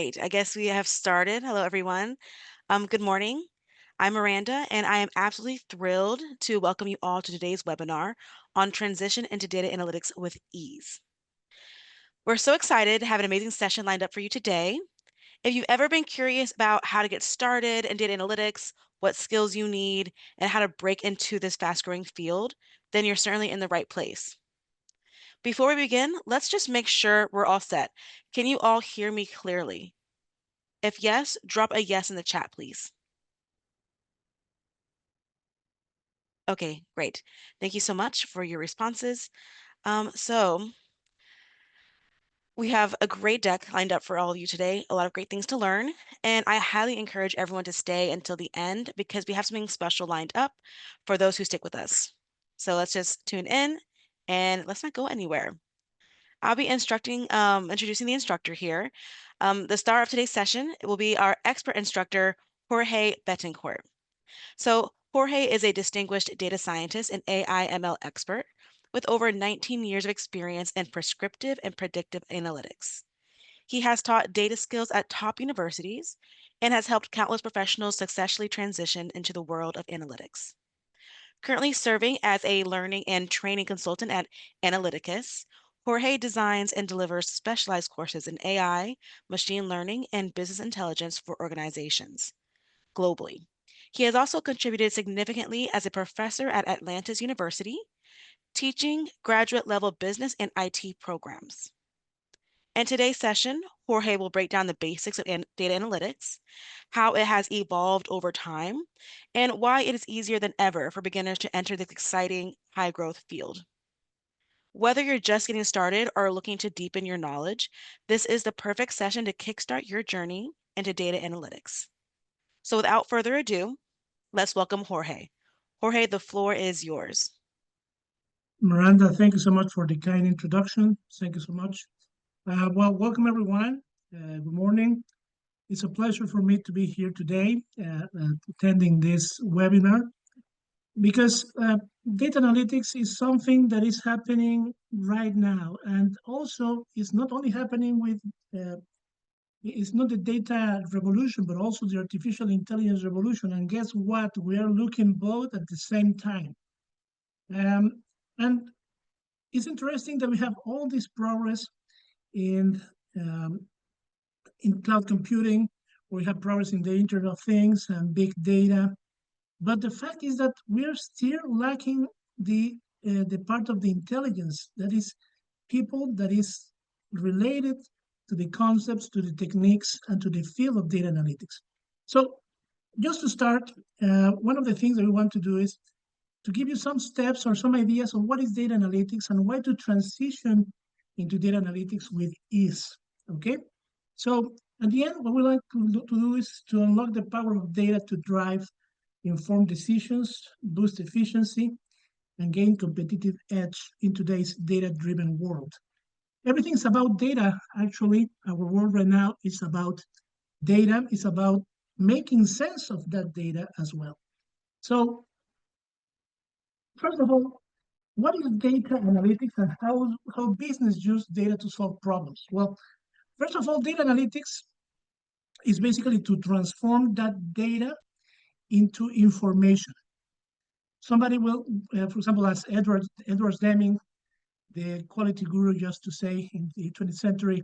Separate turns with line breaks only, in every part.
great. I guess we have started. Hello, everyone. Good morning. I'm Miranda, and I am absolutely thrilled to welcome you all to today's webinar on transition into data analytics with ease. We're so excited to have an amazing session lined up for you today. If you've ever been curious about how to get started in data analytics, what skills you need, and how to break into this fast-growing field, then you're certainly in the right place. Before we begin, let's just make sure we're all set. Can you all hear me clearly? If yes, drop a yes in the chat, please. Okay, great. Thank you so much for your responses. So we have a great deck lined up for all of you today, a lot of great things to learn, and I highly encourage everyone to stay until the end because we have something special lined up for those who stick with us. So let's just tune in and let's not go anywhere. I'll be introducing the instructor here. The star of today's session will be our expert instructor, Jorge Betancourt. So Jorge is a distinguished data scientist and AI ML expert with over 19 years of experience in prescriptive and predictive analytics. He has taught data skills at top universities and has helped countless professionals successfully transition into the world of analytics. Currently serving as a learning and training consultant at Analyticus, Jorge designs and delivers specialized courses in AI, machine learning, and business intelligence for organizations globally. He has also contributed significantly as a professor at Atlantis University, teaching graduate level business and IT programs. In today's session, Jorge will break down the basics of data analytics, how it has evolved over time, and why it is easier than ever for beginners to enter this exciting high growth field. Whether you're just getting started or looking to deepen your knowledge, this is the perfect session to kickstart your journey into data analytics. So without further ado, let's welcome Jorge. Jorge, the floor is yours.
Miranda, thank you so much for the kind introduction. Thank you so much. Well, welcome everyone. Good morning. It's a pleasure for me to be here today attending this webinar because data analytics is something that is happening right now. And also it's not only happening with, it's not the data revolution, but also the artificial intelligence revolution. And guess what? We are looking both at the same time. And it's interesting that we have all this progress in cloud computing. We have progress in the Internet of Things and big data, but the fact is that we are still lacking the part of the intelligence that is people that is related to the concepts, to the techniques, and to the field of data analytics. So, just to start, one of the things that we want to do is to give you some steps or some ideas on what is data analytics and why to transition into data analytics with ease, okay? So at the end, what we like to do is to unlock the power of data to drive informed decisions, boost efficiency, and gain competitive edge in today's data-driven world. Everything's about data, actually. Our world right now is about data. It's about making sense of that data as well. So first of all, what is data analytics and how business use data to solve problems? Well, first of all, data analytics is basically to transform that data into information. Somebody will, for example, as Edward Deming, the quality guru, used to say in the 20th century,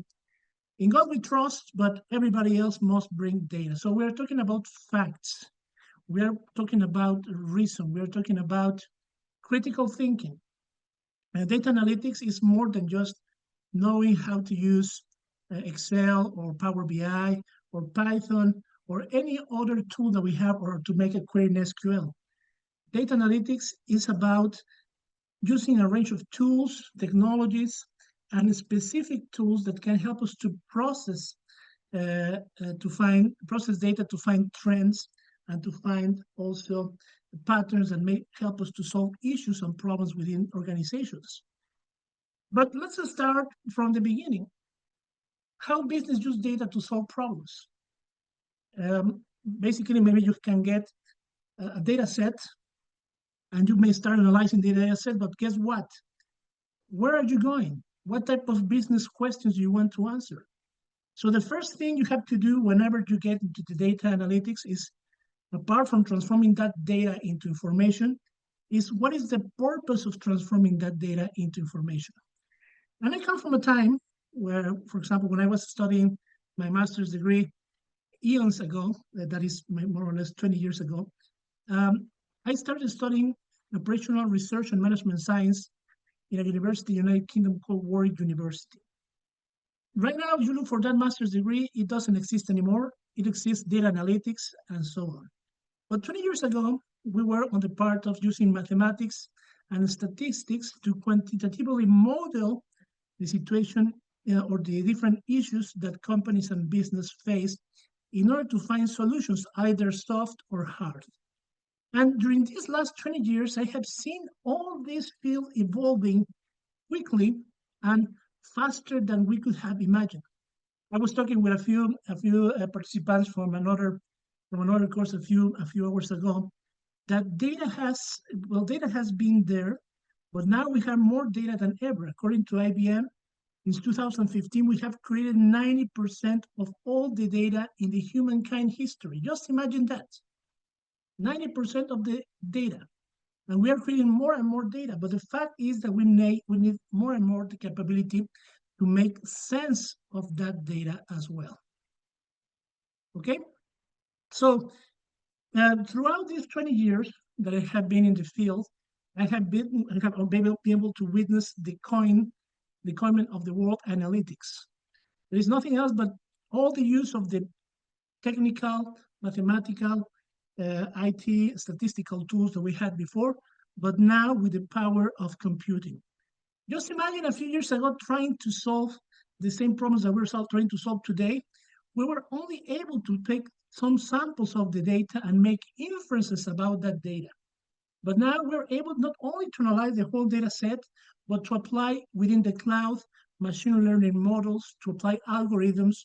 in God we trust, but everybody else must bring data. So we're talking about facts. We are talking about reason. We are talking about critical thinking. Data analytics is more than just knowing how to use Excel or Power BI or Python or any other tool that we have or to make a query in SQL. Data analytics is about using a range of tools, technologies, and specific tools that can help us to process data to find trends and to find also patterns that may help us to solve issues and problems within organizations. But let's start from the beginning. How business use data to solve problems? Basically, maybe you can get a data set and you may start analyzing the data set, but guess what? Where are you going? What type of business questions do you want to answer? So the first thing you have to do whenever you get into the data analytics is, apart from transforming that data into information, is what is the purpose of transforming that data into information? And I come from a time where, for example, when I was studying my master's degree eons ago, that is more or less 20 years ago, um, I started studying operational research and management science in a university in the United Kingdom called Warwick University. Right now, if you look for that master's degree, it doesn't exist anymore. It exists data analytics and so on. But 20 years ago, we were on the part of using mathematics and statistics to quantitatively model the situation or the different issues that companies and business face in order to find solutions, either soft or hard. And during these last 20 years, I have seen all this field evolving quickly and faster than we could have imagined. I was talking with a few participants from another course a few hours ago that data has been there, but now we have more data than ever. According to IBM, in 2015, we have created 90% of all the data in the humankind history. Just imagine that. 90% of the data. And we are creating more and more data. But the fact is that we need more and more the capability to make sense of that data as well. Okay? So throughout these 20 years that I have been in the field, I have been able to witness the coinment of the word analytics. There is nothing else but all the use of the technical, mathematical, IT, statistical tools that we had before, but now with the power of computing. Just imagine a few years ago trying to solve the same problems that we're trying to solve today. We were only able to take some samples of the data and make inferences about that data. But now we're able not only to analyze the whole data set, but to apply within the cloud machine learning models, to apply algorithms,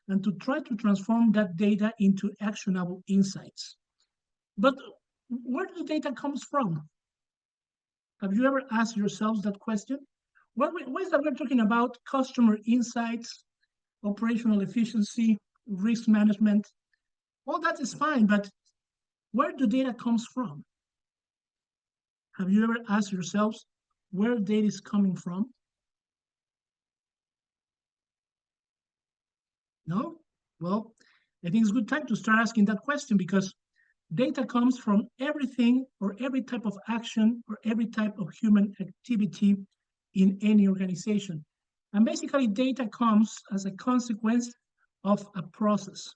and to try to transform that data into actionable insights. But where the data comes from? Have you ever asked yourselves that question? What is that we're talking about? Customer insights, operational efficiency, risk management. All that is fine, but where the data comes from? Have you ever asked yourselves where data is coming from? No? Well, I think it's a good time to start asking that question, because data comes from everything or every type of action or every type of human activity in any organization. And basically, data comes as a consequence of a process.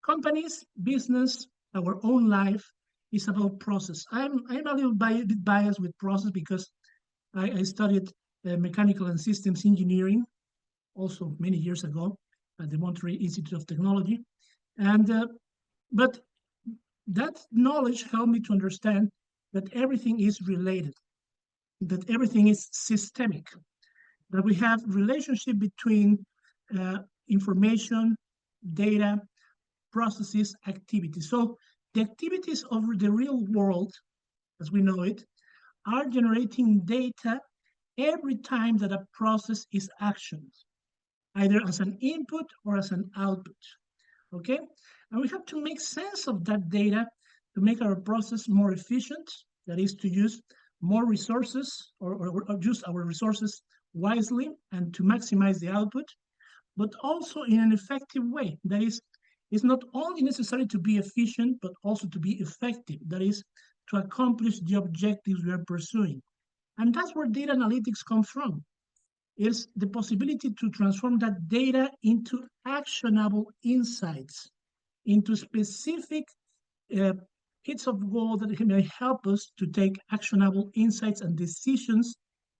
Companies, business, our own life is about process. I'm a little bit biased with process because I studied mechanical and systems engineering also many years ago at the Montreal Institute of Technology. And but that knowledge helped me to understand that everything is related, that everything is systemic, that we have relationship between information, data, processes, activities. So the activities of the real world, as we know it, are generating data every time that a process is actioned, either as an input or as an output. Okay? And we have to make sense of that data to make our process more efficient, that is to use more resources or use our resources wisely and to maximize the output, but also in an effective way. That is, it's not only necessary to be efficient, but also to be effective. That is, to accomplish the objectives we are pursuing. And that's where data analytics comes from. It's the possibility to transform that data into actionable insights, into specific hits of gold that may help us to take actionable insights and decisions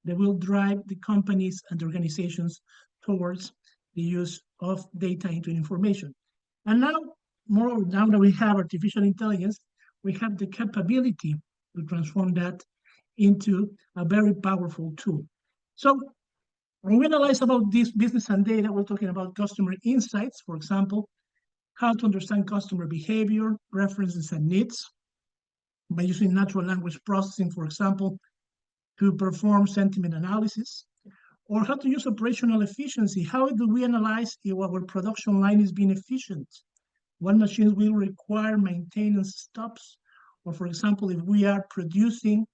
that will drive the companies and the organizations towards the use of data into information. And now that we have artificial intelligence, we have the capability to transform that into a very powerful tool. So when we analyze about this business and data, we're talking about customer insights, for example, how to understand customer behavior, preferences, and needs by using natural language processing, for example, to perform sentiment analysis, or how to use operational efficiency. How do we analyze if our production line is being efficient? What machines will require maintenance stops? Or for example, if we are producing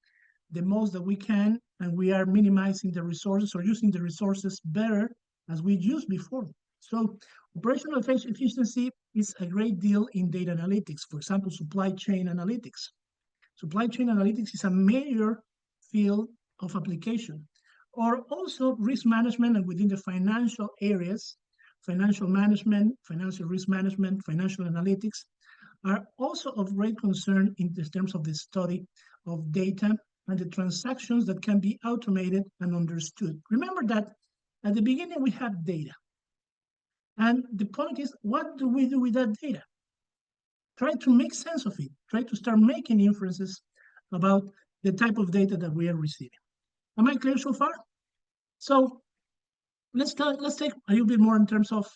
the most that we can and we are minimizing the resources or using the resources better as we used before. So operational efficiency is a great deal in data analytics. For example, supply chain analytics. Supply chain analytics is a major field of application. Or also risk management, and within the financial areas, financial management, financial risk management, financial analytics are also of great concern in terms of the study of data and the transactions that can be automated and understood. Remember that at the beginning we have data. And the point is, what do we do with that data? Try to make sense of it. Try to start making inferences about the type of data that we are receiving. Am I clear so far? So let's take a little bit more in terms of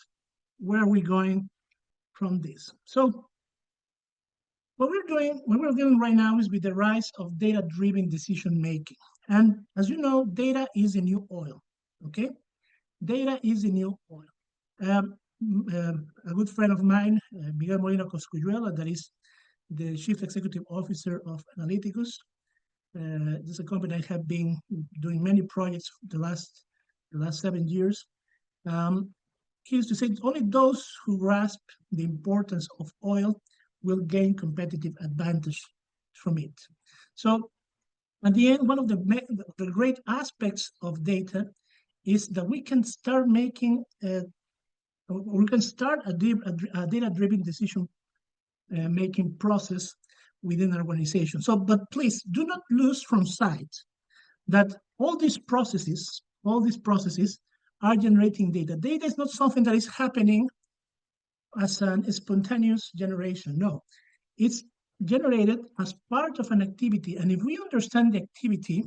where are we going from this. So what we're doing right now is with the rise of data-driven decision making. And as you know, data is the new oil, okay? Data is the new oil. A good friend of mine, Miguel Molina Cosculluela, that is the Chief Executive Officer of Analyticus. This is a company I have been doing many projects the last 7 years. He used to say only those who grasp the importance of oil will gain competitive advantage from it. So at the end, one of the great aspects of data is that we can start making, we can start a data-driven decision making process within an organization. So, but please do not lose from sight that all these processes are generating data. Data is not something that is happening as a spontaneous generation. No, it's generated as part of an activity. And if we understand the activity,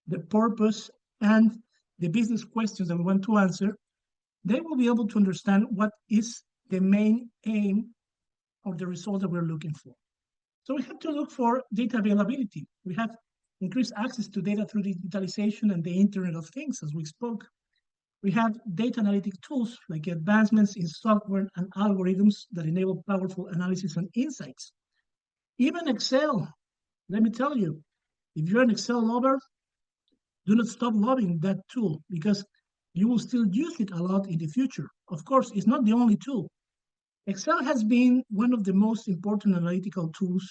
the purpose, and the business questions that we want to answer, then we'll be able to understand what is the main aim of the result that we're looking for. So we have to look for data availability. We have increased access to data through digitalization and the Internet of Things, as we spoke. We have data analytic tools like advancements in software and algorithms that enable powerful analysis and insights. Even Excel, let me tell you, if you're an Excel lover, do not stop loving that tool because you will still use it a lot in the future. Of course, it's not the only tool. Excel has been one of the most important analytical tools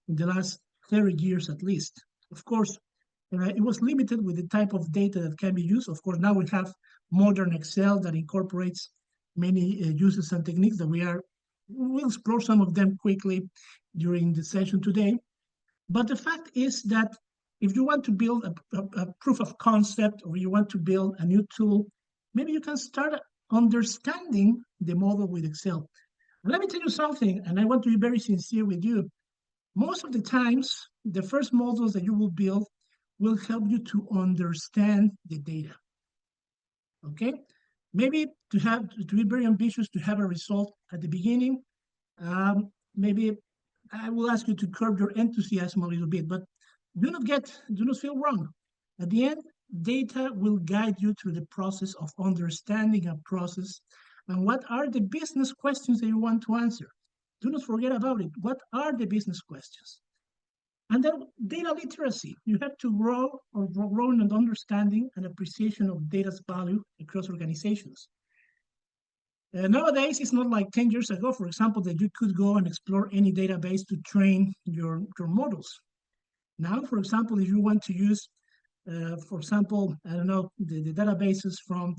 in the last 30 years at least. Of course, it was limited with the type of data that can be used. Of course, now we have modern Excel that incorporates many uses and techniques that we'll explore some of them quickly during the session today. But the fact is that if you want to build a proof of concept or you want to build a new tool, maybe you can start understanding the model with Excel. And let me tell you something, and I want to be very sincere with you. Most of the times, the first models that you will build will help you to understand the data. Okay? Maybe to be very ambitious, to have a result at the beginning, maybe I will ask you to curb your enthusiasm a little bit, but do not feel wrong. At the end, data will guide you through the process of understanding a process and what are the business questions that you want to answer. Do not forget about it. What are the business questions? And then data literacy. You have to grow in an understanding and appreciation of data's value across organizations. Nowadays, it's not like 10 years ago, for example, that you could go and explore any database to train your models. Now, for example, if you want to use, for example, I don't know, the databases from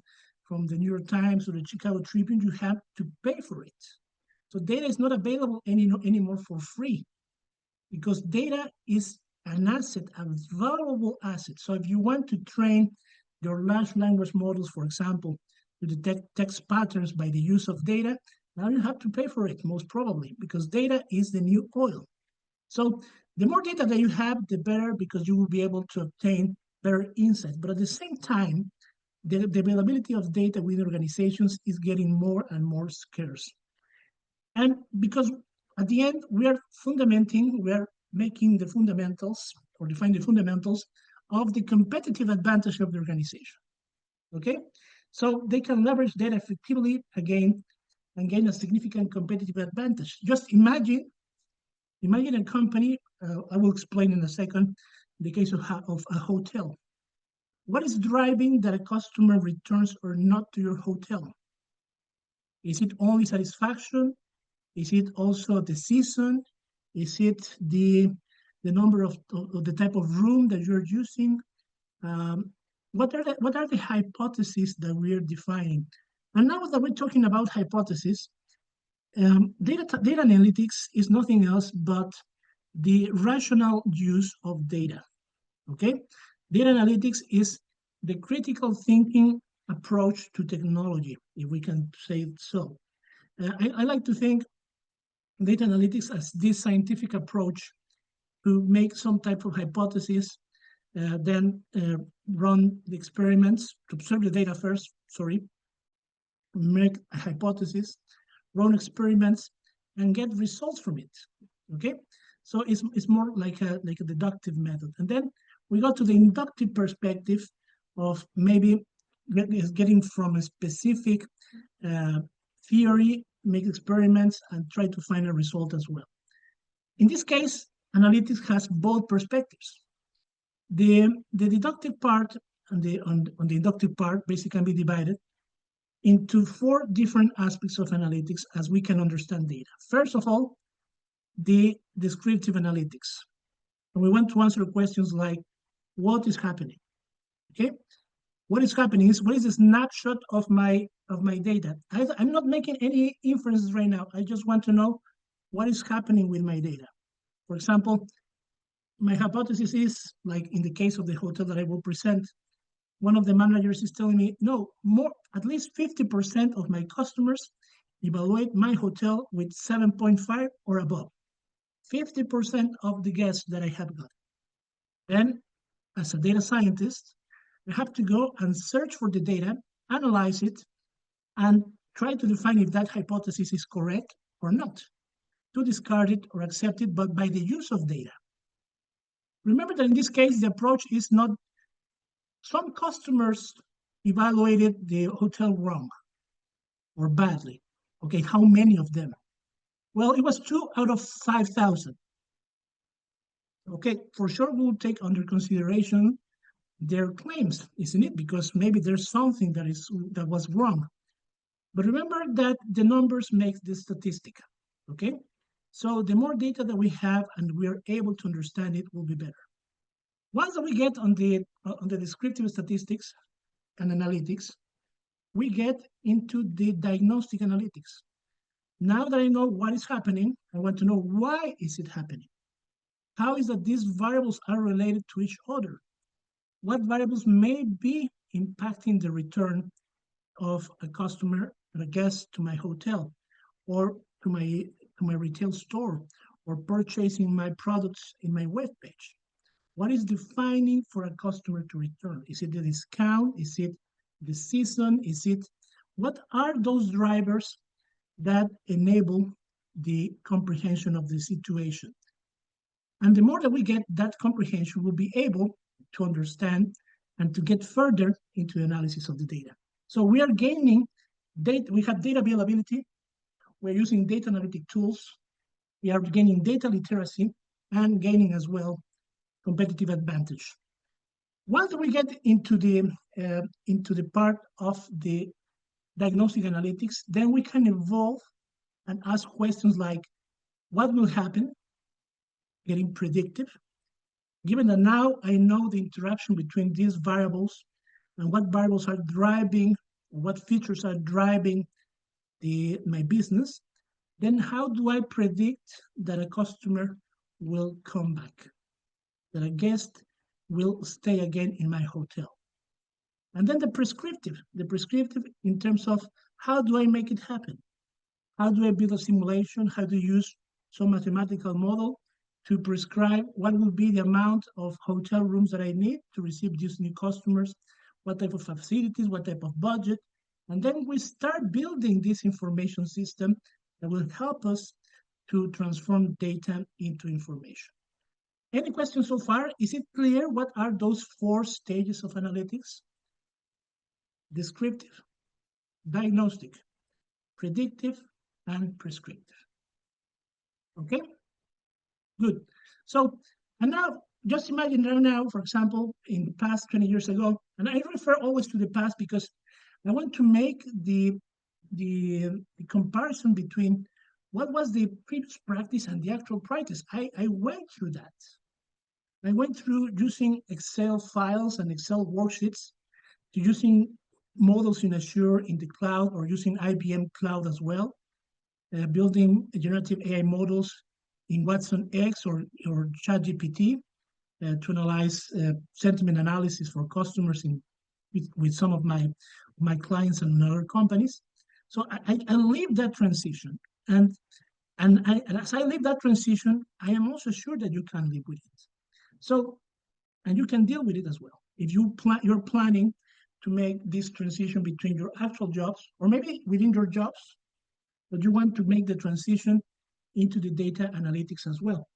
the New York Times or the Chicago Tribune, you have to pay for it. So data is not available anymore for free because data is an asset, a valuable asset. So if you want to train your large language models, for example, to detect text patterns by the use of data, now you have to pay for it, most probably, because data is the new oil. So the more data that you have, the better, because you will be able to obtain better insights. But at the same time, the availability of data within organizations is getting more and more scarce. And because at the end, we are making the fundamentals or define the fundamentals of the competitive advantage of the organization. Okay, so they can leverage data effectively again and gain a significant competitive advantage. Just imagine a company. I will explain in a second. The case of a hotel. What is driving that a customer returns or not to your hotel? Is it only satisfaction? Is it also the season? Is it the number of the type of room that you're using? Um, what are the hypotheses that we're defining? And now that we're talking about hypotheses, data analytics is nothing else but the rational use of data. Okay, data analytics is the critical thinking approach to technology, if we can say it so. I like to think data analytics as this scientific approach to make some type of hypothesis, then run the experiments to observe the data first, sorry, make a hypothesis, run experiments, and get results from it. Okay, so it's more like a deductive method, and then we go to the inductive perspective of maybe getting from a specific uh, theory, make experiments, and try to find a result as well. In this case, analytics has both perspectives. The deductive part and on the inductive part basically can be divided into four different aspects of analytics as we can understand data. First of all, the descriptive analytics. And we want to answer questions like, what is happening? Okay, what is happening is what is a snapshot of my data. I'm not making any inferences right now. I just want to know what is happening with my data. For example, my hypothesis is, like in the case of the hotel that I will present, one of the managers is telling me, no, more at least 50% of my customers evaluate my hotel with 7.5 or above. 50% of the guests that I have got. Then, as a data scientist, I have to go and search for the data, analyze it, and try to define if that hypothesis is correct or not, to discard it or accept it, but by the use of data. Remember that in this case, the approach is not, some customers evaluated the hotel wrong or badly. Okay, how many of them? Well, it was 2 out of 5,000. Okay, for sure we'll take under consideration their claims, isn't it? Because maybe there's something that was wrong. But remember that the numbers make the statistic. Okay, so the more data that we have and we are able to understand it, will be better. Once that we get on the descriptive statistics and analytics, we get into the diagnostic analytics. Now that I know what is happening, I want to know why is it happening. How is that these variables are related to each other? What variables may be impacting the return of a customer or a guest to my hotel or to my retail store or purchasing my products in my web page? What is defining for a customer to return? Is it the discount? Is it the season? What are those drivers that enable the comprehension of the situation? And the more that we get that comprehension, we'll be able to understand and to get further into the analysis of the data. So we are gaining data, we have data availability, we're using data analytic tools, we are gaining data literacy, and gaining as well competitive advantage. Once we get into the part of the diagnostic analytics, then we can evolve and ask questions like, what will happen? Getting predictive. Given that now I know the interaction between these variables and what variables are driving, or what features are driving my business, then how do I predict that a customer will come back, that a guest will stay again in my hotel? And then the prescriptive in terms of how do I make it happen? How do I build a simulation? How do you use some mathematical model to prescribe what will be the amount of hotel rooms that I need to receive these new customers, what type of facilities, what type of budget. And then we start building this information system that will help us to transform data into information. Any questions so far? Is it clear what are those four stages of analytics? descriptive, diagnostic, predictive, and prescriptive. Okay, good. So, and now just imagine right now, for example, in the past 20 years ago, and I refer always to the past because I want to make the comparison between what was the previous practice and the actual practice. I went through that. I went through using Excel files and Excel worksheets to using models in Azure in the cloud or using IBM Cloud as well, building generative AI models in Watson X or ChatGPT to analyze sentiment analysis for customers with some of my clients and other companies. So I live that transition, and as I live that transition, I am also sure that you can live with it. So and you can deal with it as well. If you're planning to make this transition between your actual jobs, or maybe within your jobs, but you want to make the transition into the data analytics as well.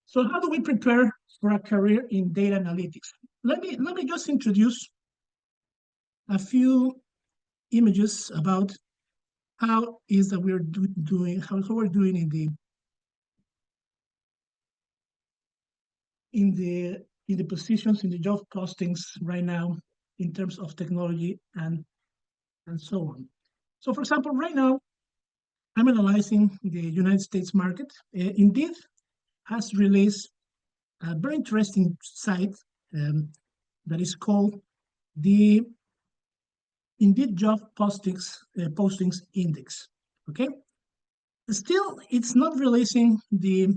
So how do we prepare for a career in data analytics? Let me just introduce a few images about how is that we're doing how we're doing in the positions in the job postings right now in terms of technology and so on. So for example, right now I'm analyzing the United States market. Indeed has released a very interesting site that is called the Indeed Job Postings Index. Okay, still it's not releasing the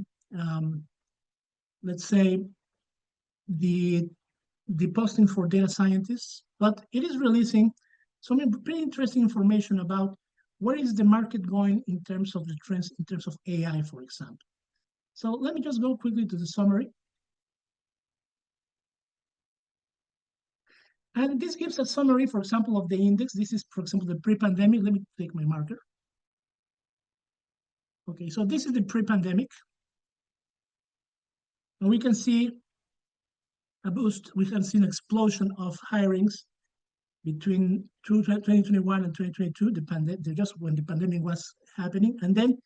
let's say the posting for data scientists, but it is releasing some pretty interesting information about where is the market going in terms of the trends in terms of AI, for example. So let me just go quickly to the summary. And this gives a summary, for example, of the index. This is, for example, the pre-pandemic. Let me take my marker. Okay, so this is the pre-pandemic. And we can see a boost. We can see an explosion of hirings between 2021 and 2022, just when the pandemic was happening, and then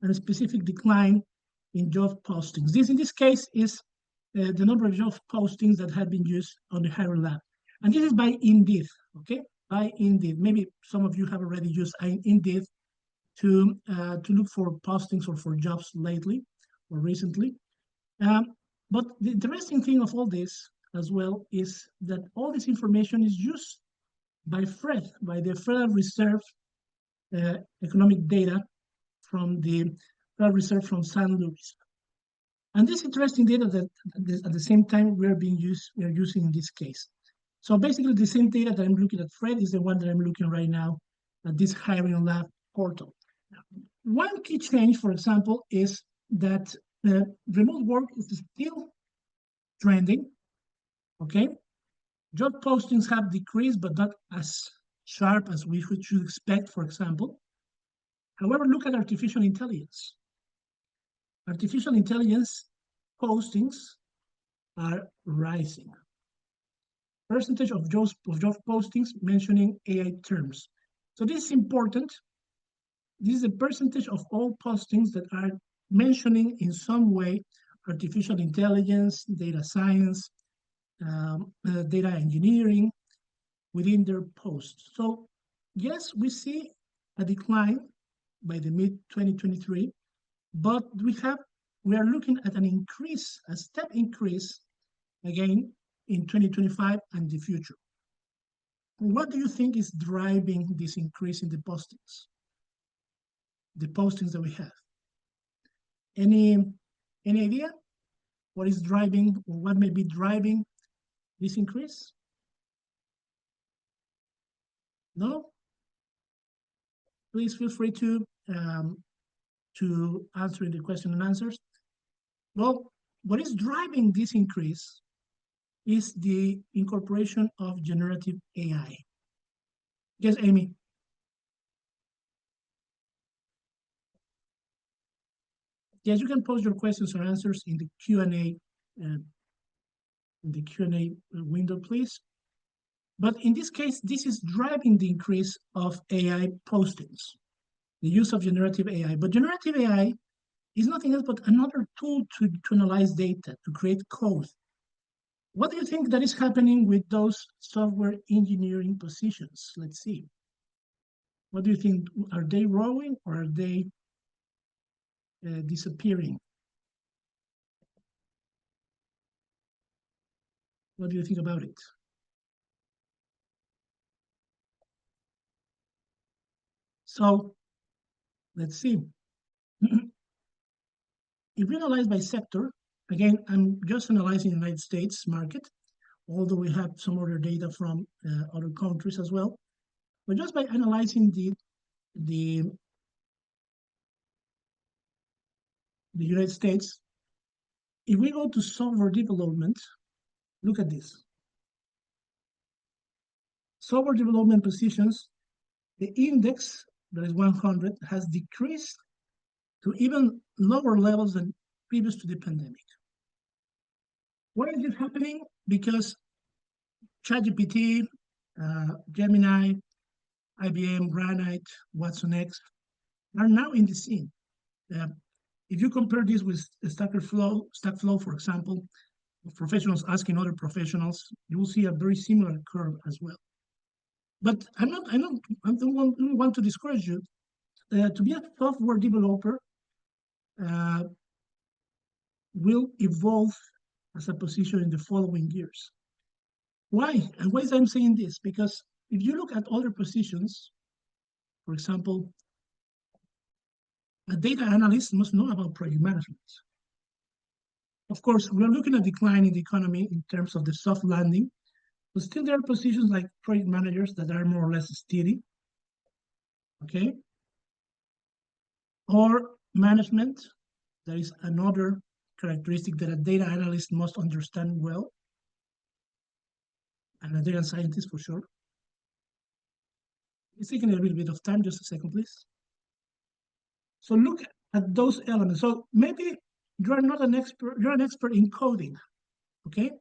a specific decline in job postings. This, in this case, is the number of job postings that have been used on the Hiring Lab. And this is by Indeed, okay? By Indeed. Maybe some of you have already used Indeed to look for postings or for jobs lately or recently. But the interesting thing of all this as well is that all this information is used by FRED, by the Federal Reserve economic data from the Federal Reserve from St. Louis. And this interesting data that at the same time we are using in this case. So basically the same data that I'm looking at FRED is the one that I'm looking right now at this Hiring Lab portal. One key change, for example, is that remote work is still trending, okay? Job postings have decreased, but not as sharp as we should expect, for example. However, look at artificial intelligence. Artificial intelligence postings are rising. Percentage of job postings mentioning AI terms. So this is important. This is a percentage of all postings that are mentioning in some way artificial intelligence, data science, data engineering within their posts. So yes, we see a decline by the mid-2023, but we are looking at an increase, a step increase again in 2025 and the future. What do you think is driving this increase in the postings? The postings that we have. Any idea what is driving or what may be driving this increase? No? Please feel free to answer the question and answers. Well, what is driving this increase is the incorporation of generative AI. Yes, Amy. Yes, you can post your questions or answers in the Q&A window, please. But in this case, this is driving the increase of AI postings, the use of generative AI. But generative AI is nothing else but another tool to analyze data, to create code. What do you think that is happening with those software engineering positions? Let's see. What do you think? Are they growing or are they disappearing? What do you think about it? So let's see. If we analyze by sector, again, I'm just analyzing the United States market, although we have some other data from other countries as well. But just by analyzing the, the United States, if we go to software development, look at this. Software development positions, the index, that is 100, has decreased to even lower levels than previous to the pandemic. Why is this happening? Because ChatGPT, Gemini, IBM, Granite, Watson X are now in the scene. If you compare this with Stack Flow, for example, professionals asking other professionals, you will see a very similar curve as well. But I don't want to discourage you. To be a software developer will evolve as a position in the following years. Why? And why is I'm saying this? Because if you look at other positions, for example, a data analyst must know about project management. Of course, we're looking at decline in the economy in terms of the soft landing, but still there are positions like project managers that are more or less steady, okay? Or management, that is another characteristic that a data analyst must understand well, and a data scientist for sure. It's taking a little bit of time, just a second, please. So look at those elements. So maybe you're not an expert, you're an expert in coding, okay?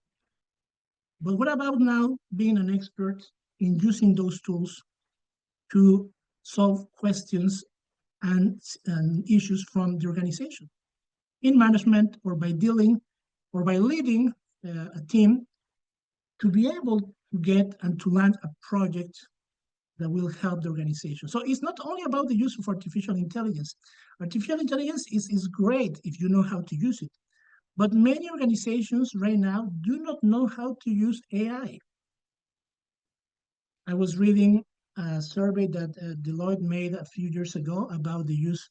But what about now being an expert in using those tools to solve questions and issues from the organization in management, or by dealing or by leading a team to be able to get and to land a project that will help the organization. So it's not only about the use of artificial intelligence. Artificial intelligence is great if you know how to use it. But many organizations right now do not know how to use AI. I was reading a survey that Deloitte made a few years ago about the use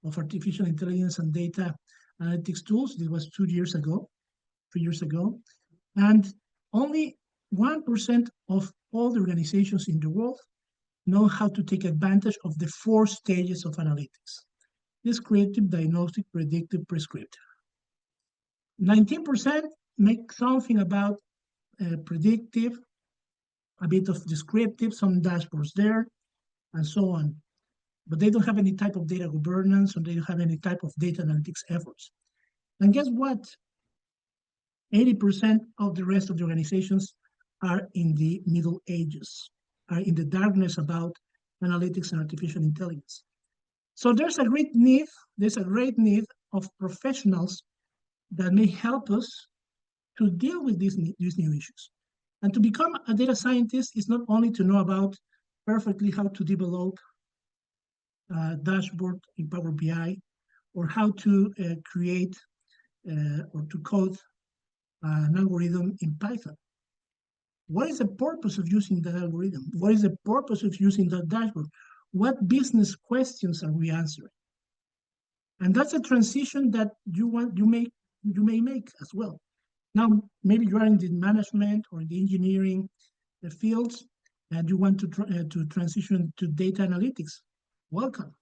of artificial intelligence and data analytics tools. It was 2 years ago, 3 years ago. And only 1% of all the organizations in the world know how to take advantage of the 4 stages of analytics: descriptive, diagnostic, predictive, prescriptive. 19% make something about predictive, a bit of descriptive, some dashboards there, and so on. But they don't have any type of data governance, or they don't have any type of data analytics efforts. And guess what? 80% of the rest of the organizations are in the middle ages, are in the darkness about analytics and artificial intelligence. So there's a great need of professionals that may help us to deal with these new issues. And to become a data scientist is not only to know about perfectly how to develop a dashboard in Power BI, or how to create or to code an algorithm in Python. What is the purpose of using that algorithm? What is the purpose of using that dashboard? What business questions are we answering? And that's a transition that you may make as well. Now, maybe you are in the management or in the engineering fields, and you want to transition to data analytics. Welcome.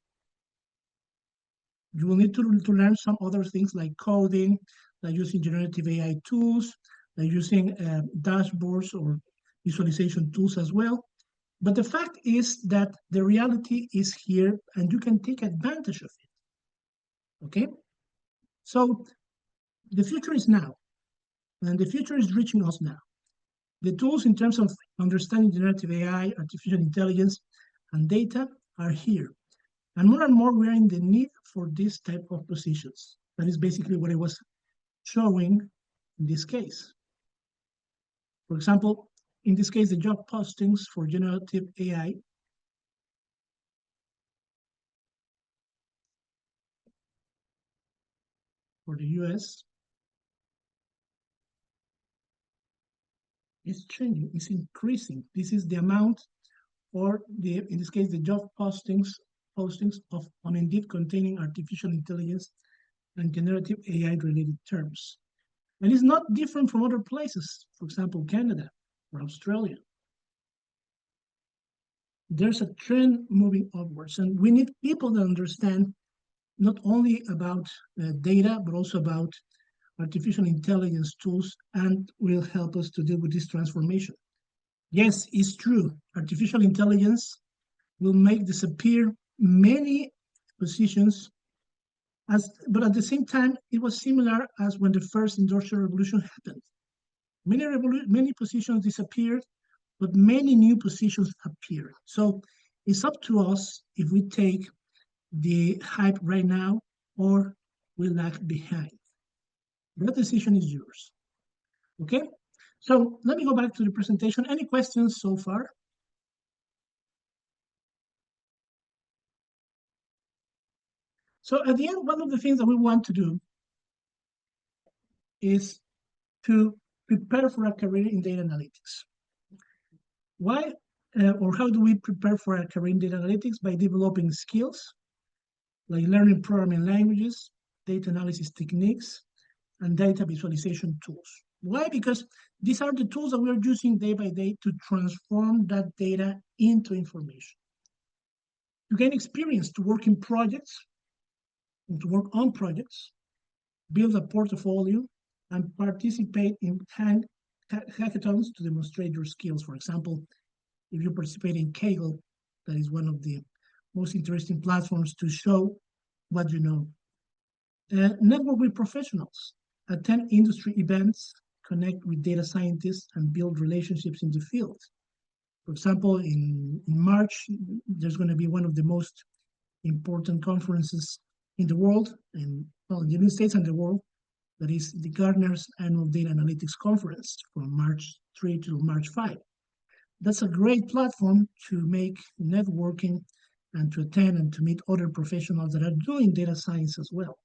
You will need to learn some other things like coding, like using generative AI tools, like using dashboards or visualization tools as well. But the fact is that the reality is here, and you can take advantage of it. Okay? So the future is now, and the future is reaching us now. The tools in terms of understanding generative AI, artificial intelligence, and data are here. And more, we're in the need for this type of positions. That is basically what I was showing in this case. For example, in this case, the job postings for generative AI for the US is changing, is increasing. This is the amount, or the in this case, the job postings of on Indeed containing artificial intelligence and generative AI related terms. And it's not different from other places, for example, Canada or Australia. There's a trend moving upwards, and we need people that understand not only about data, but also about artificial intelligence tools, and will help us to deal with this transformation. Yes, it's true. Artificial intelligence will make disappear many positions, but at the same time, it was similar as when the first industrial revolution happened. Many positions disappeared, but many new positions appeared. So it's up to us if we take the hype right now or we lag behind. That decision is yours. Okay? So let me go back to the presentation. Any questions so far? So at the end, one of the things that we want to do is to prepare for a career in data analytics. Why or how do we prepare for a career in data analytics? By developing skills like learning programming languages, data analysis techniques, and data visualization tools. Why? Because these are the tools that we're using day by day to transform that data into information. To gain experience, to work in projects, and to work on projects, build a portfolio, and participate in hackathons to demonstrate your skills. For example, if you participate in Kaggle, that is one of the most interesting platforms to show what you know. Network with professionals, attend industry events, connect with data scientists, and build relationships in the field. For example, in March, there's going to be one of the most important conferences in the world, in the United States and the world, that is the Gartner's Annual Data Analytics Conference from March 3 to March 5. That's a great platform to make networking and to attend and to meet other professionals that are doing data science as well.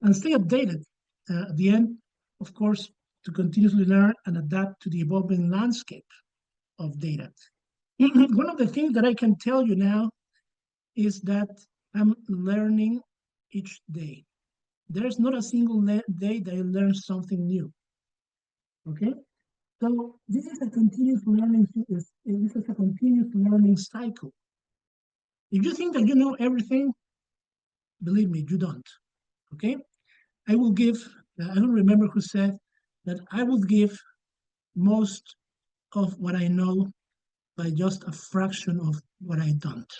And stay updated. At the end, of course, to continuously learn and adapt to the evolving landscape of data. One of the things that I can tell you now is that I'm learning each day. There's not a single day that I learn something new. Okay? So this is a continuous learning. This is a continuous learning cycle. If you think that you know everything, believe me, you don't. Okay? I will give, I don't remember who said that I will give most of what I know by just a fraction of what I don't.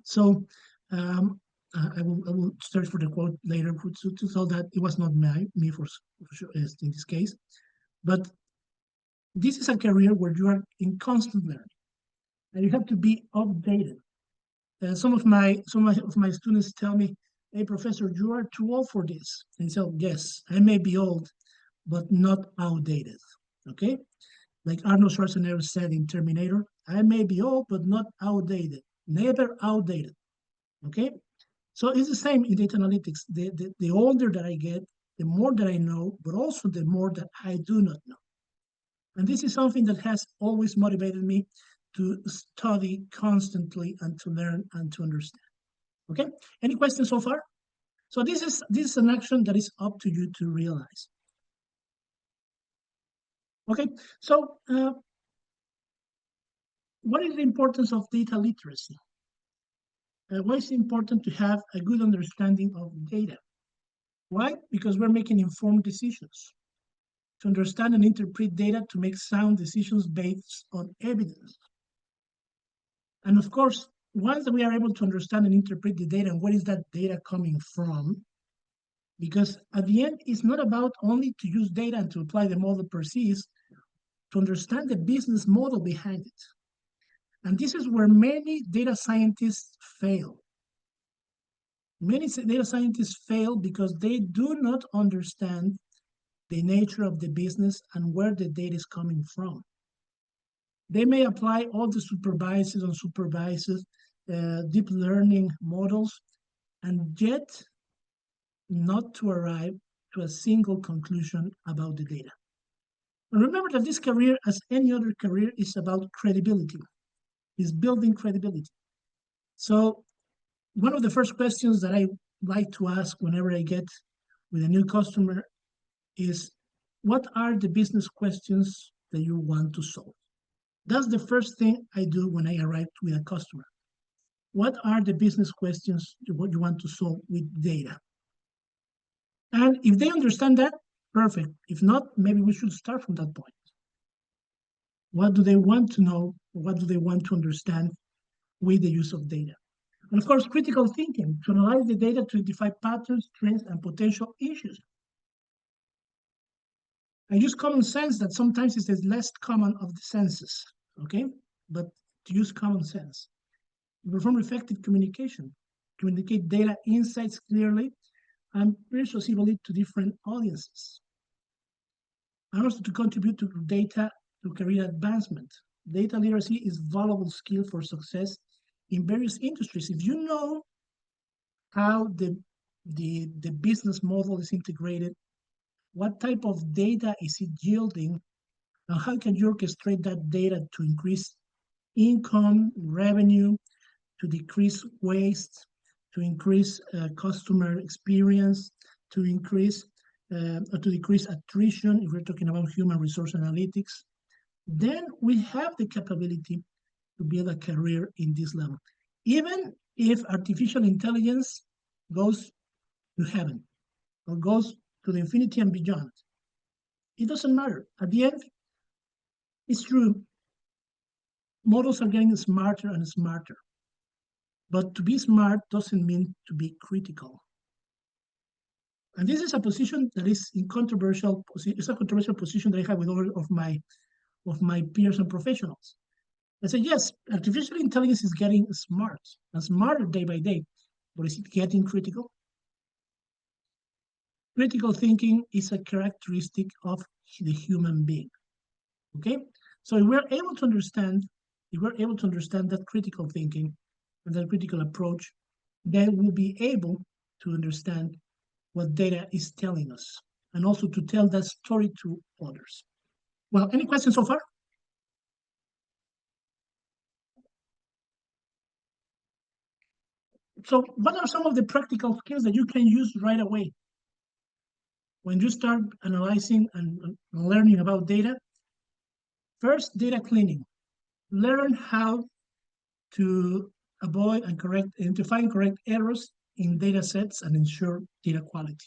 So I will search for the quote later to tell that it was not me for sure in this case. But this is a career where you are in constant learning and you have to be updated. Some of my students tell me, "Hey, professor, you are too old for this." And so, yes, I may be old, but not outdated. Okay, like Arnold Schwarzenegger said in Terminator, "I may be old, but not outdated. Never outdated." Okay, so it's the same in data analytics. The older that I get, the more that I know, but also the more that I do not know. And this is something that has always motivated me to study constantly and to learn and to understand. Okay, any questions so far? So this is an action that is up to you to realize. Okay, so what is the importance of data literacy? Why is it important to have a good understanding of data? Why? Because we're making informed decisions. To understand and interpret data to make sound decisions based on evidence. And of course, once we are able to understand and interpret the data and where is that data coming from, because at the end, it's not about only to use data and to apply the model per se, to understand the business model behind it. And this is where many data scientists fail. Many data scientists fail because they do not understand the nature of the business and where the data is coming from. They may apply all the supervised and unsupervised deep learning models and yet not to arrive to a single conclusion about the data. And remember that this career, as any other career, is about credibility, is building credibility. So one of the first questions that I like to ask whenever I get with a new customer is, what are the business questions that you want to solve? That's the first thing I do when I arrive with a customer. What are the business questions you want to solve with data? And if they understand that, perfect. If not, maybe we should start from that point. What do they want to know? What do they want to understand with the use of data? And of course, critical thinking, to analyze the data to identify patterns, trends, and potential issues. I use common sense that sometimes is the less common of the senses, okay? But to use common sense. Perform effective communication, communicate data insights clearly and persuasively to different audiences. And also to contribute to data to career advancement. Data literacy is a valuable skill for success in various industries. If you know how the business model is integrated, what type of data is it yielding, and how can you orchestrate that data to increase income, revenue, to decrease waste, to increase customer experience, to increase or to decrease attrition, if we're talking about human resource analytics, then we have the capability to build a career in this level. Even if artificial intelligence goes to heaven or goes to the infinity and beyond, it doesn't matter. At the end, it's true, models are getting smarter and smarter. But to be smart doesn't mean to be critical. And this is a position that is controversial. It's a controversial position that I have with all of my peers and professionals. I say, yes, artificial intelligence is getting smart and smarter day by day, but is it getting critical? Critical thinking is a characteristic of the human being. Okay, so if we're able to understand that critical thinking and that critical approach, then we'll be able to understand what data is telling us and also to tell that story to others. Well, any questions so far? So what are some of the practical skills that you can use right away when you start analyzing and learning about data? First, data cleaning. Learn how to avoid and identify and correct errors in data sets and ensure data quality.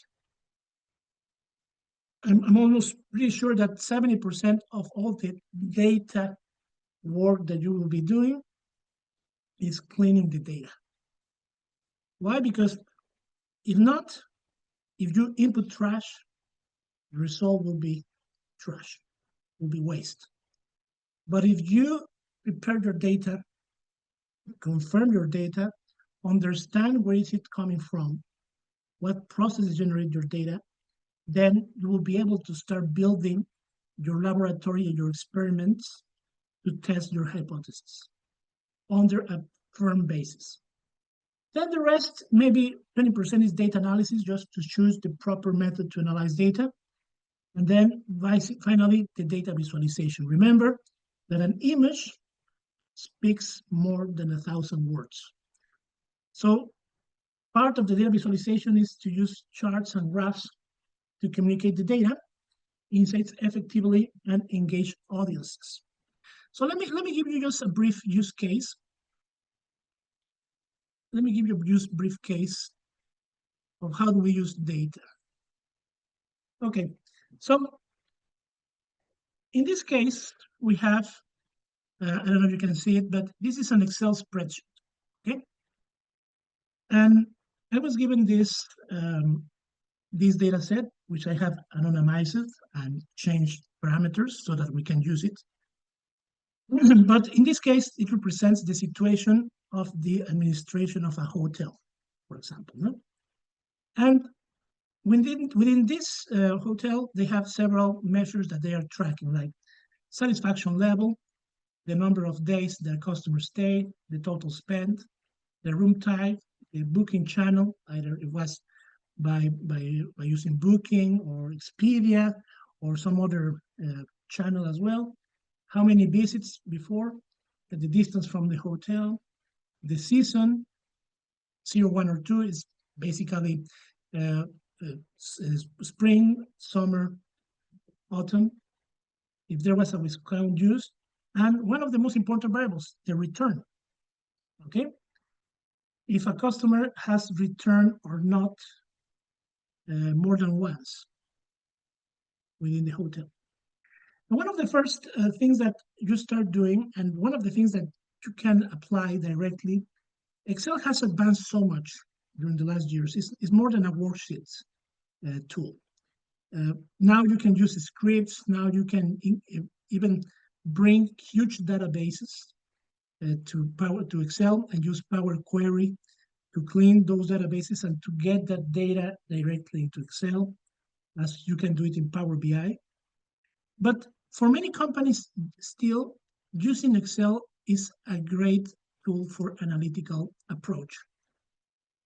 I'm almost pretty sure that 70% of all the data work that you will be doing is cleaning the data. Why? Because if not, if you input trash, the result will be trash, will be waste. But if you prepare your data, confirm your data, understand where is it coming from, what processes generate your data, then you will be able to start building your laboratory and your experiments to test your hypothesis under a firm basis. Then the rest, maybe 20% is data analysis, just to choose the proper method to analyze data. And then finally, the data visualization. Remember that an image speaks more than 1,000 words. So part of the data visualization is to use charts and graphs to communicate the data, insights effectively, and engage audiences. So let me give you just a brief use case. Let me give you a brief case of how do we use data. Okay, so in this case, we have, I don't know if you can see it, but this is an Excel spreadsheet, okay? And I was given this data set, which I have anonymized and changed parameters so that we can use it. But in this case, it represents the situation of the administration of a hotel, for example. No? And within this hotel, they have several measures that they are tracking, like satisfaction level, the number of days their customers stayed, the total spend, the room type, the booking channel, either it was by using Booking or Expedia or some other channel as well, how many visits before, the distance from the hotel, the season, 0, 1, or 2 is basically uh, spring, summer, autumn, if there was a discount used, and one of the most important variables, the return, okay? If a customer has returned or not more than once within the hotel. And one of the first things that you start doing, and one of the things that you can apply directly, Excel has advanced so much during the last years. It's more than a worksheet tool. Now you can use scripts. Now you can even bring huge databases to Excel and use Power Query to clean those databases and to get that data directly into Excel, as you can do it in Power BI. But for many companies, still using Excel is a great tool for analytical approach.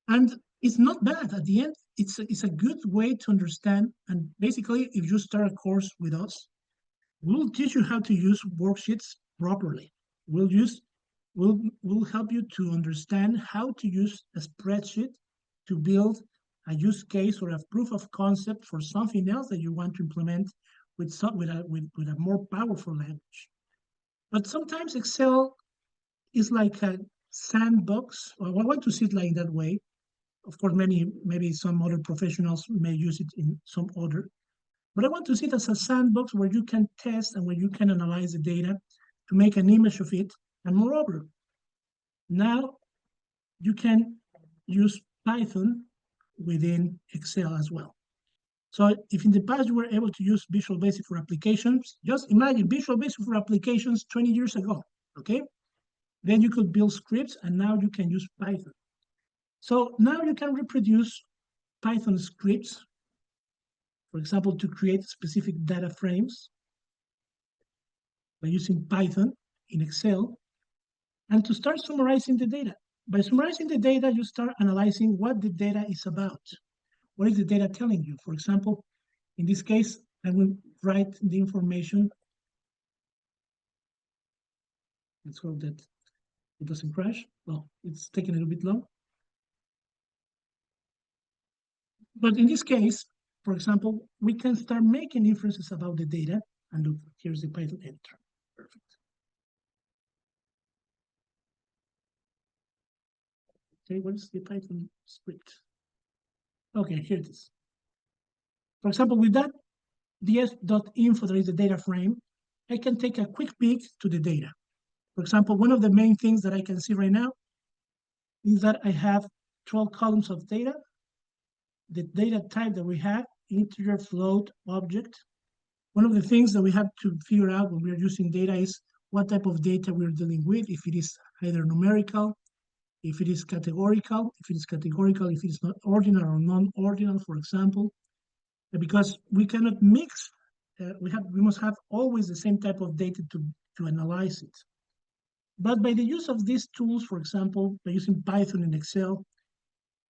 And it's not bad at the end. It's a good way to understand. And basically, if you start a course with us, we'll teach you how to use worksheets properly. We'll help you to understand how to use a spreadsheet to build a use case or a proof of concept for something else that you want to implement with a more powerful language. But sometimes Excel is like a sandbox. Or I want to see it like that way. Of course, maybe some other professionals may use it in some other. But I want to see it as a sandbox where you can test and where you can analyze the data to make an image of it. And moreover, now you can use Python within Excel as well. So if in the past you were able to use Visual Basic for applications, just imagine Visual Basic for applications 20 years ago, okay? Then you could build scripts and now you can use Python. So now you can reproduce Python scripts, for example, to create specific data frames by using Python in Excel, and to start summarizing the data. By summarizing the data, you start analyzing what the data is about. What is the data telling you? For example, in this case, I will write the information. Let's hope that it doesn't crash. Well, it's taking a little bit long. But in this case, for example, we can start making inferences about the data. And look, here's the Python editor. Perfect. Okay, what is the Python script? Okay, here it is. For example, with that ds.info, that is the data frame, I can take a quick peek to the data. For example, one of the main things that I can see right now is that I have 12 columns of data. The data type that we have, integer, float, object. One of the things that we have to figure out when we're using data is what type of data we're dealing with, if it is either numerical, if it is categorical, if it is not ordinal or non-ordinal, for example, because we cannot mix, we must have always the same type of data to analyze it. But by the use of these tools, for example, by using Python and Excel,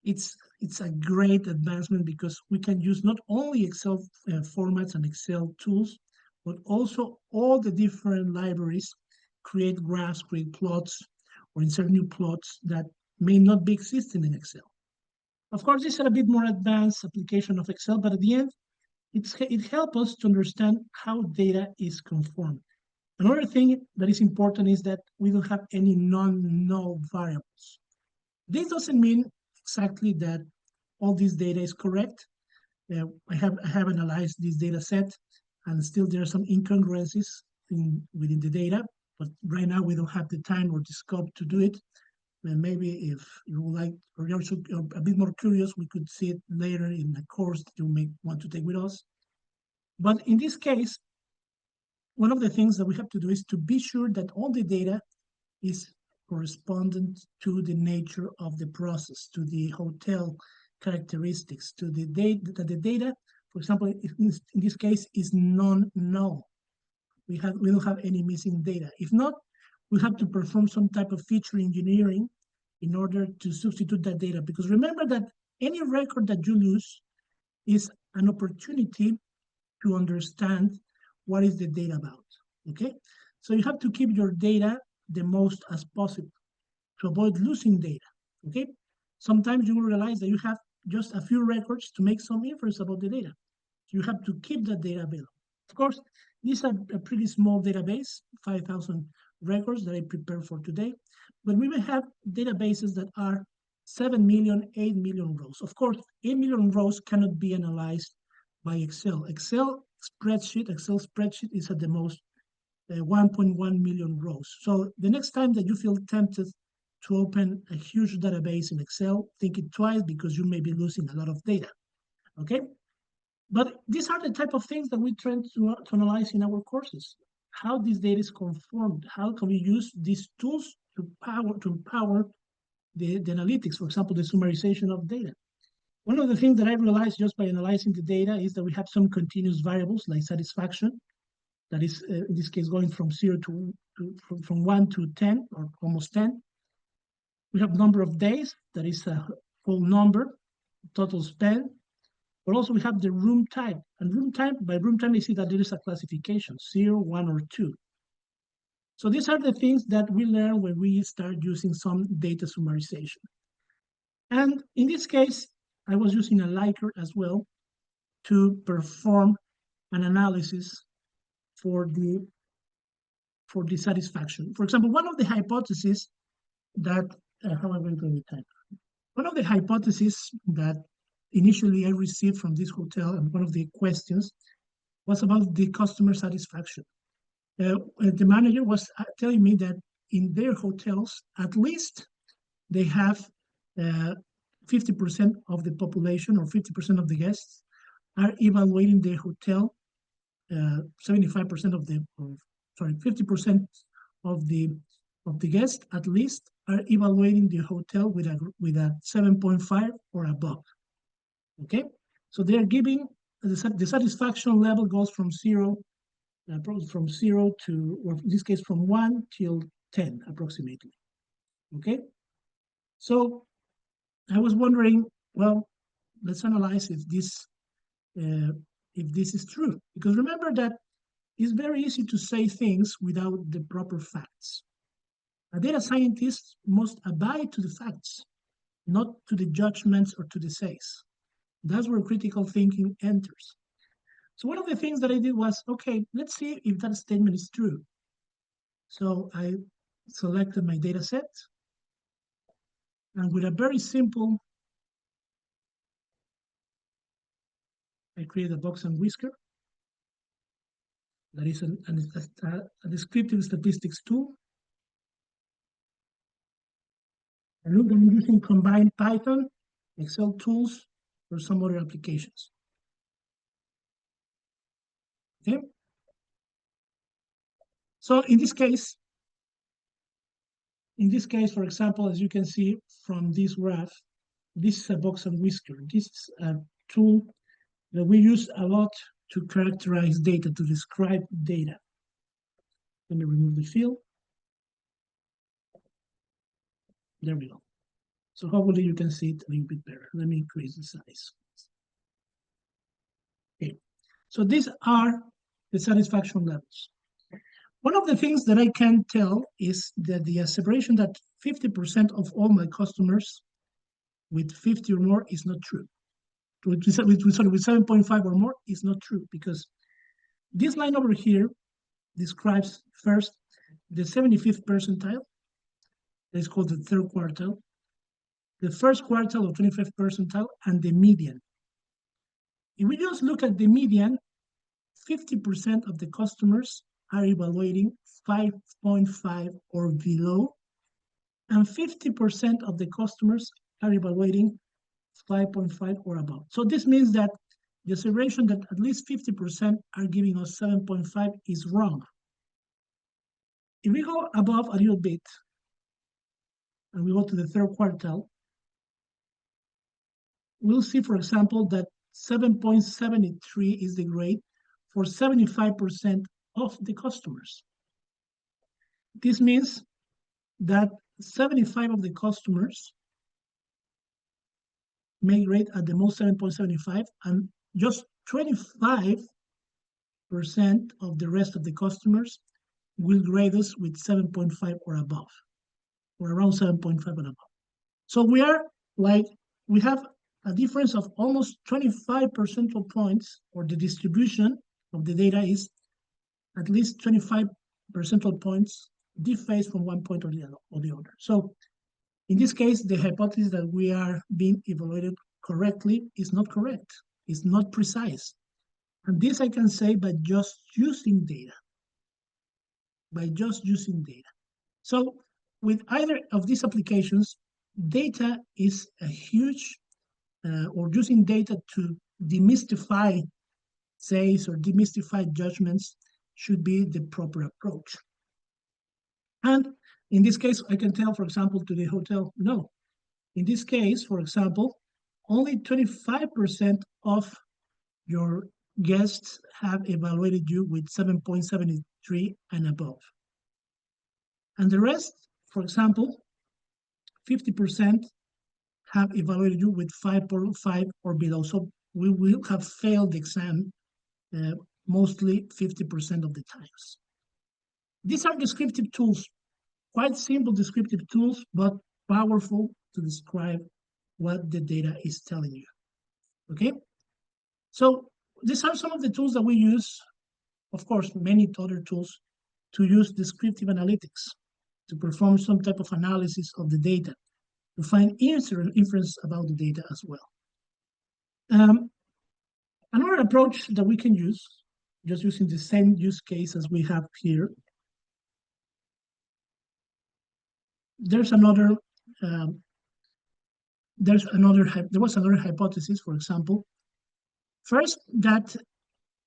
it's a great advancement because we can use not only Excel formats and Excel tools, but also all the different libraries, create graphs, create plots, or insert new plots that may not be existing in Excel. Of course, this is a bit more advanced application of Excel, but at the end, it helps us to understand how data is conformed. Another thing that is important is that we don't have any non-null variables. This doesn't mean exactly that all this data is correct. I have analyzed this data set, and still there are some incongruencies within the data, but right now we don't have the time or the scope to do it. And maybe if you would like, or you're a bit more curious, we could see it later in the course that you may want to take with us. But in this case, one of the things that we have to do is to be sure that all the data is correspondent to the nature of the process, to the hotel characteristics, to the data, that the data, for example, in this case, is non-null. We don't have any missing data. If not, we have to perform some type of feature engineering in order to substitute that data. Because remember that any record that you lose is an opportunity to understand what is the data about, okay? So you have to keep your data the most as possible to avoid losing data, okay? Sometimes you will realize that you have just a few records to make some inference about the data. You have to keep that data available. Of course, these are a pretty small database, 5,000 records that I prepared for today, but we may have databases that are 7 million, 8 million rows. Of course, 8 million rows cannot be analyzed by Excel. Excel spreadsheet is at the most 1.1 million rows. So the next time that you feel tempted to open a huge database in Excel, think it twice because you may be losing a lot of data, okay? But these are the type of things that we try to analyze in our courses. How this data is conformed, how can we use these tools to empower the analytics, for example, the summarization of data. One of the things that I realized just by analyzing the data is that we have some continuous variables like satisfaction, that is, in this case, going from 0 from 1 to 10 or almost 10. We have number of days, that is a whole number, total spend. But also we have the room type. And by room type, you see that there is a classification, 0, 1, or 2. So these are the things that we learn when we start using some data summarization. And in this case, I was using a Likert as well to perform an analysis for the satisfaction. For example, one of the hypotheses that, how am I going to type? One of the hypotheses that initially I received from this hotel, and one of the questions was about the customer satisfaction. The manager was telling me that in their hotels, at least they have 50% of the population or 50% of the guests are evaluating their hotel. 75% of the, 50% of the guests at least are evaluating the hotel with a 7.5 or above. Okay, so they are giving the satisfaction level goes from zero to, or in this case, from 1 till 10 approximately. Okay, so I was wondering, well, let's analyze if this is true, because remember that it's very easy to say things without the proper facts. A data scientist must abide to the facts, not to the judgments or to the says. That's where critical thinking enters. So one of the things that I did was, okay, let's see if that statement is true. So I selected my data set, and with a very simple, I create a box and whisker. That is a descriptive statistics tool. And look, I'm using combined Python, Excel tools, or some other applications. Okay. So in this case, for example, as you can see from this graph, this is a box and whisker. This is a tool that we use a lot to characterize data, to describe data. Let me remove the fill. There we go. So hopefully you can see it a little bit better. Let me increase the size. Okay, so these are the satisfaction levels. One of the things that I can tell is that the asseveration that 50% of all my customers with 50 or more is not true. With 7.5 or more is not true, because this line over here describes first the 75th percentile, that is called the third quartile, the first quartile of 25th percentile, and the median. If we just look at the median, 50% of the customers are evaluating 5.5 or below, and 50% of the customers are evaluating 5.5 or above. So this means that the assertion that at least 50% are giving us 7.5 is wrong. If we go above a little bit, and we go to the third quartile, we'll see, for example, that 7.73 is the grade for 75% of the customers. This means that 75 of the customers may rate at the most 7.75, and just 25% of the rest of the customers will grade us with 7.5 or above, or around 7.5 and above. So we have a difference of almost 25 percentage points, or the distribution of the data is at least 25 percentage points dephased from one point or the other. So in this case, the hypothesis that we are being evaluated correctly is not correct. It's not precise. And this I can say by just using data. By just using data. So with either of these applications, data is a huge, or using data to demystify says or demystify judgments should be the proper approach. And in this case, I can tell, for example, to the hotel, no. In this case, for example, only 25% of your guests have evaluated you with 7.73 and above. And the rest, for example, 50% have evaluated you with 5.5 or below. So we will have failed the exam mostly 50% of the times. These are descriptive tools, quite simple descriptive tools, but powerful to describe what the data is telling you. Okay? So these are some of the tools that we use, of course, many other tools, to use descriptive analytics, to perform some type of analysis of the data, to find inference about the data as well. Another approach that we can use, just using the same use case as we have here, there was another hypothesis, for example, first, that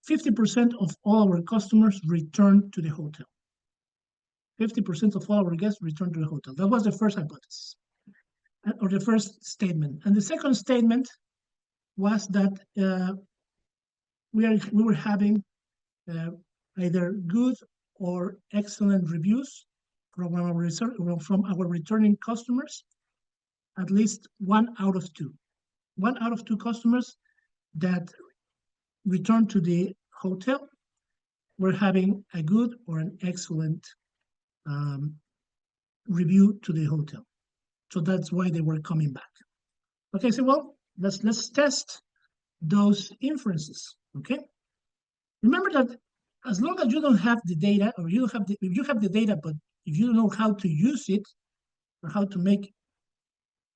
50% of all our customers return to the hotel. 50% of all our guests return to the hotel. That was the first hypothesis, or the first statement. And the second statement was that we were having either good or excellent reviews from our returning customers, at least 1 out of 2. 1 out of 2 customers that return to the hotel were having a good or an excellent review to the hotel. So that's why they were coming back. Okay, so well, let's test those inferences. Okay, remember that as long as you don't have the data, or you have if you have the data, but if you don't know how to use it or how to make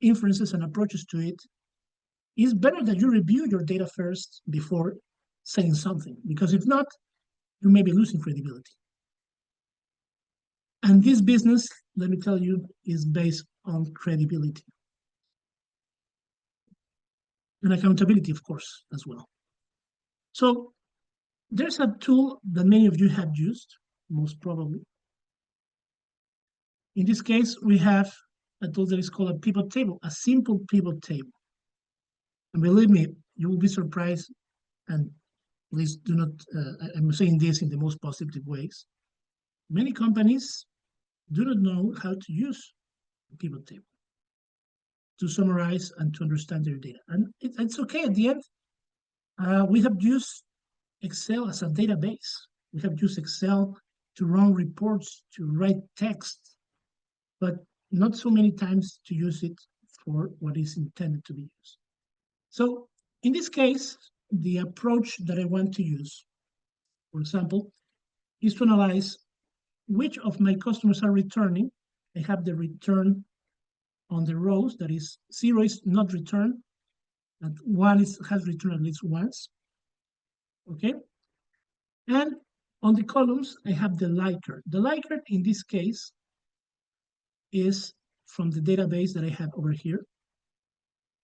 inferences and approaches to it, it's better that you review your data first before saying something, because if not, you may be losing credibility. And this business, let me tell you, is based on credibility and accountability, of course, as well. So there's a tool that many of you have used, most probably. In this case, we have a tool that is called a pivot table, a simple pivot table. And believe me, you will be surprised, and please do not, I'm saying this in the most positive ways. Many companies do not know how to use a pivot table to summarize and to understand their data. And it's okay at the end. We have used Excel as a database. We have used Excel to run reports, to write text, but not so many times to use it for what is intended to be used. So in this case, the approach that I want to use, for example, is to analyze which of my customers are returning. I have the return on the rows, that is 0 is not returned, and 1 has returned at least once. Okay, and on the columns, I have the Likert. The Likert in this case is from the database that I have over here.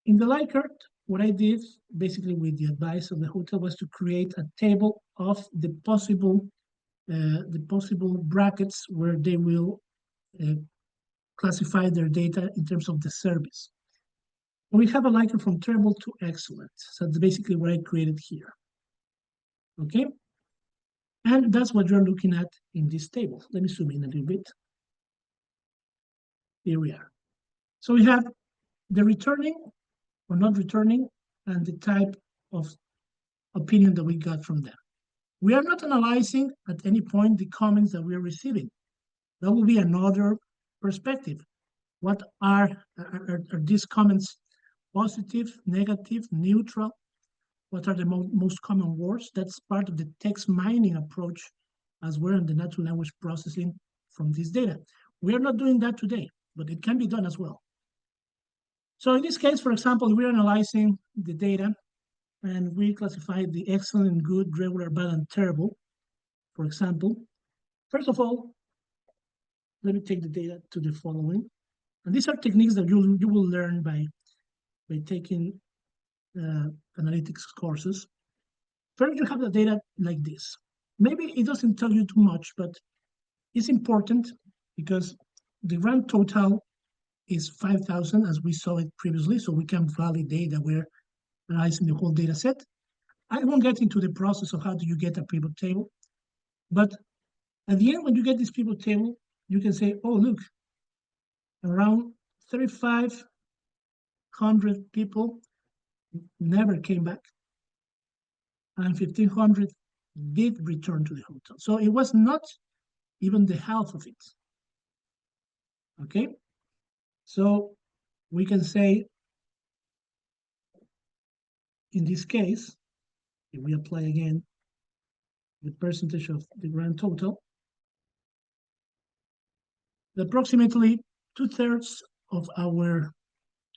In the Likert, what I did, basically with the advice of the hotel, was to create a table of the possible brackets where they will uh, classify their data in terms of the service. We have a liking from terrible to excellent. So that's basically what I created here. Okay? And that's what you're looking at in this table. Let me zoom in a little bit. Here we are. So we have the returning or not returning and the type of opinion that we got from them. We are not analyzing at any point the comments that we are receiving. That will be another perspective. What are these comments positive, negative, neutral? What are the most common words? That's part of the text mining approach as well in the natural language processing from this data. We are not doing that today, but it can be done as well. So in this case, for example, we're analyzing the data and we classify the excellent, good, regular, bad, and terrible. For example, first of all, let me take the data to the following. And these are techniques that you will learn by taking analytics courses. First, you have the data like this. Maybe it doesn't tell you too much, but it's important because the grand total is 5,000, as we saw it previously, so we can validate that we're analyzing the whole data set. I won't get into the process of how do you get a pivot table, but at the end, when you get this pivot table, you can say, oh, look, around 3,500 people never came back, and 1,500 did return to the hotel. So it was not even the half of it. Okay, so we can say in this case, if we apply again the percentage of the grand total, approximately 2/3 of our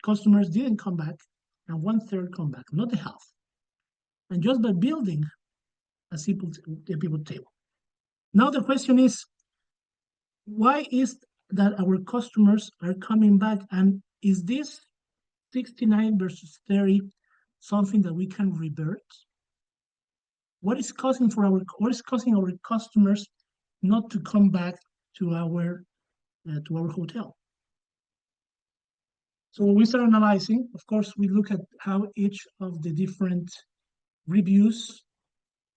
customers didn't come back and 1/3 come back, not the half. And just by building a simple pivot table. Now the question is, why is that our customers are coming back? And is this 69 versus 30 something that we can revert? What is causing our customers not to come back to our hotel? So when we start analyzing, of course, we look at how each of the different reviews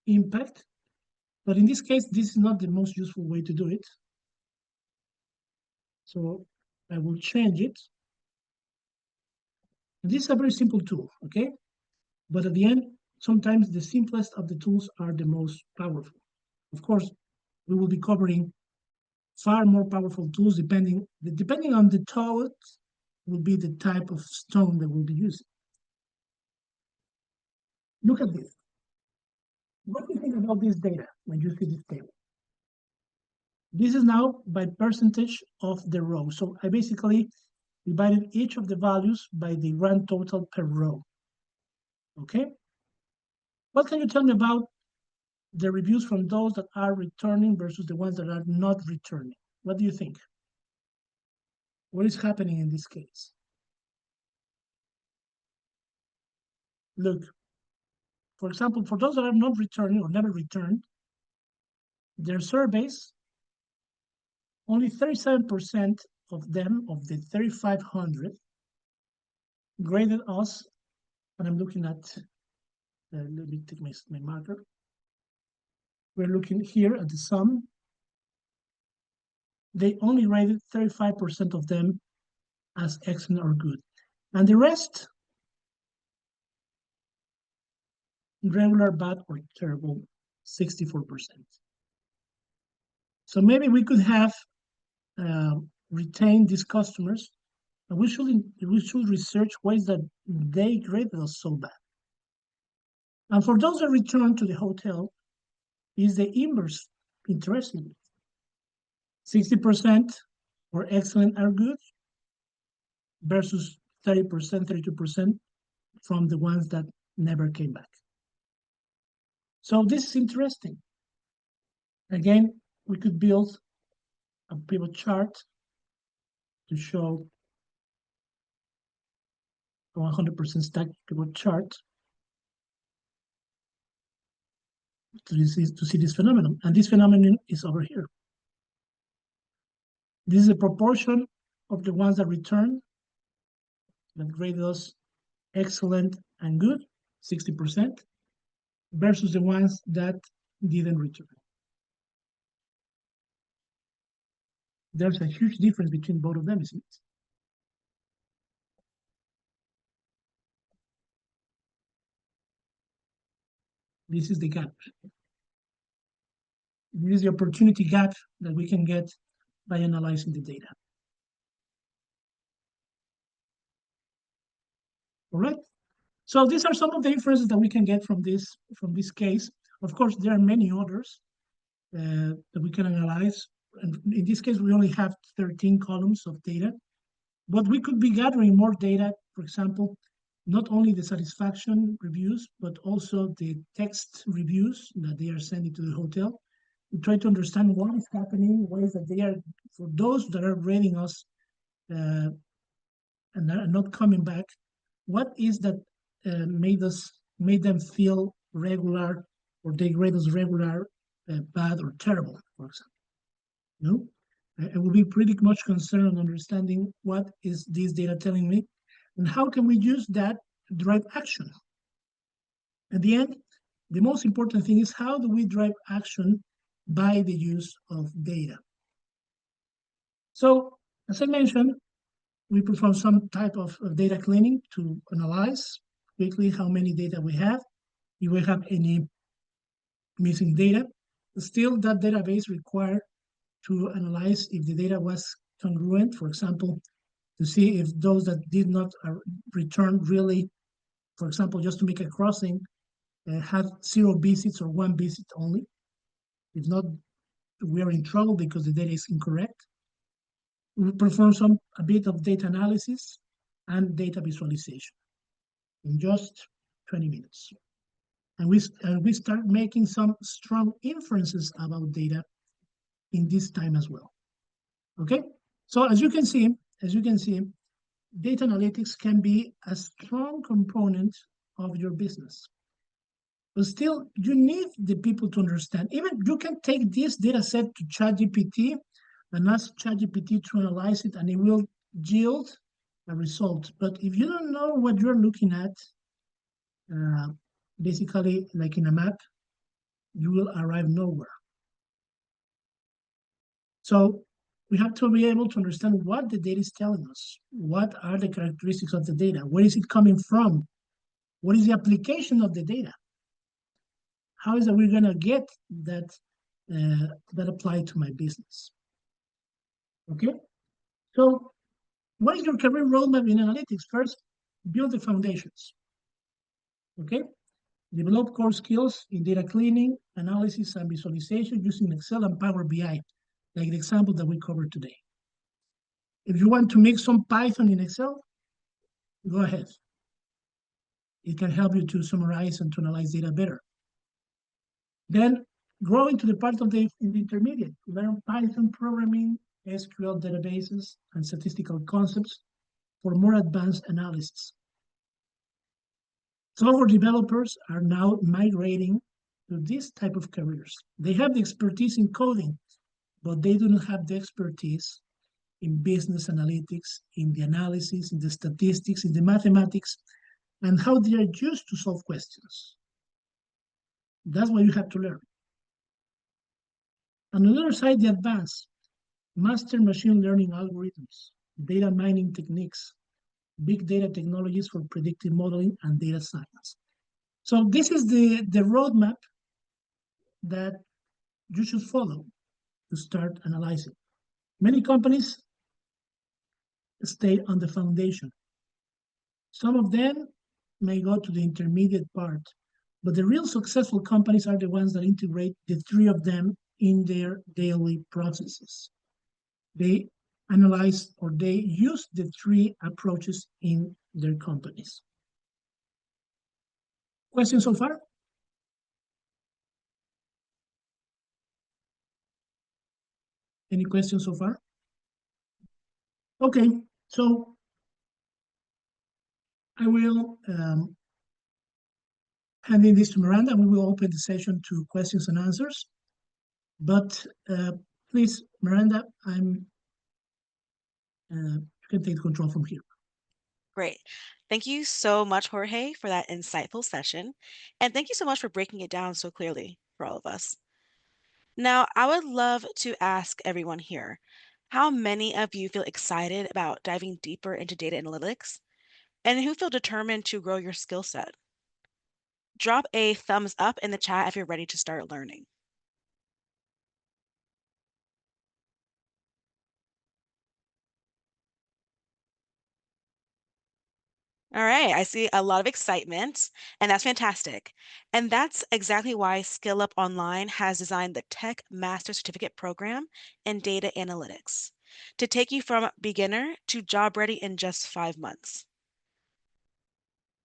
impact. But in this case, this is not the most useful way to do it. So I will change it. This is a very simple tool, okay? But at the end, sometimes the simplest of the tools are the most powerful. Of course, we will be covering far more powerful tools depending on the tool will be the type of stone that we'll be using. Look at this. What do you think about this data when you see this table? This is now by percentage of the row. So I basically divided each of the values by the grand total per row. Okay? What can you tell me about the reviews from those that are returning versus the ones that are not returning? What do you think? What is happening in this case? Look, for example, for those that are not returning or never returned, their surveys, only 37% of them, of the 3,500, graded us, and I'm looking at, let me take my marker. We're looking here at the sum. They only rated 35% of them as excellent or good. And the rest, regular, bad, or terrible, 64%. So maybe we could have retained these customers, and we should research ways that they graded us so bad. And for those that return to the hotel, is the inverse, interestingly. 60% or excellent are good versus 30%, 32% from the ones that never came back. So this is interesting. Again, we could build a pivot chart to show a 100% stackable chart to see this phenomenon. And this phenomenon is over here. This is a proportion of the ones that return, that grade us excellent and good, 60%, versus the ones that didn't return. There's a huge difference between both of them, isn't it? This is the gap. This is the opportunity gap that we can get by analyzing the data. All right. So these are some of the inferences that we can get from this case. Of course, there are many others that we can analyze. And in this case, we only have 13 columns of data, but we could be gathering more data. For example, not only the satisfaction reviews, but also the text reviews that they are sending to the hotel. We try to understand what is happening, what is that they are, for those that are rating us and are not coming back, what is that made them feel regular, or they grade us regular, bad, or terrible, for example. No, I will be pretty much concerned on understanding what is this data telling me, and how can we use that to drive action. At the end, the most important thing is, how do we drive action by the use of data? So, as I mentioned, we perform some type of data cleaning to analyze quickly how many data we have. If we have any missing data, still that database required to analyze if the data was congruent, for example, to see if those that did not return really, for example, just to make a crossing, had 0 visits or 1 visit only. If not, we are in trouble because the data is incorrect. We perform a bit of data analysis and data visualization in just 20 minutes. And we start making some strong inferences about data in this time as well. Okay, so as you can see, data analytics can be a strong component of your business. But still, you need the people to understand. Even you can take this data set to ChatGPT and ask ChatGPT to analyze it, and it will yield a result. But if you don't know what you're looking at, basically like in a map, you will arrive nowhere. So we have to be able to understand what the data is telling us. What are the characteristics of the data? Where is it coming from? What is the application of the data? How is it we're gonna get that that apply to my business? Okay, so what is your career roadmap in analytics? First, build the foundations. Okay, develop core skills in data cleaning, analysis, and visualization using Excel and Power BI, like the example that we covered today. If you want to make some Python in Excel, go ahead. It can help you to summarize and to analyze data better. Then grow into the part of the intermediate. Learn Python programming, SQL databases, and statistical concepts for more advanced analysis. Software developers are now migrating to this type of careers. They have the expertise in coding, but they do not have the expertise in business analytics, in the analysis, in the statistics, in the mathematics, and how they are used to solve questions. That's what you have to learn. On the other side, the advanced, master machine learning algorithms, data mining techniques, big data technologies for predictive modeling, and data science. So this is the roadmap that you should follow to start analyzing. Many companies stay on the foundation. Some of them may go to the intermediate part, but the real successful companies are the ones that integrate the 3 of them in their daily processes. They analyze, or they use the 3 approaches in their companies. Questions so far? Any questions so far? Okay, so I will hand in this to Miranda, and we will open the session to questions and answers. But please, Miranda, you can take control from here.
Great. Thank you so much, Jorge, for that insightful session. And thank you so much for breaking it down so clearly for all of us. Now, I would love to ask everyone here, how many of you feel excited about diving deeper into data analytics and who feel determined to grow your skill set? Drop a thumbs up in the chat if you're ready to start learning. All right, I see a lot of excitement, and that's fantastic. And that's exactly why SkillUp Online has designed the Tech Master Certificate Program in Data Analytics to take you from beginner to job ready in just 5 months.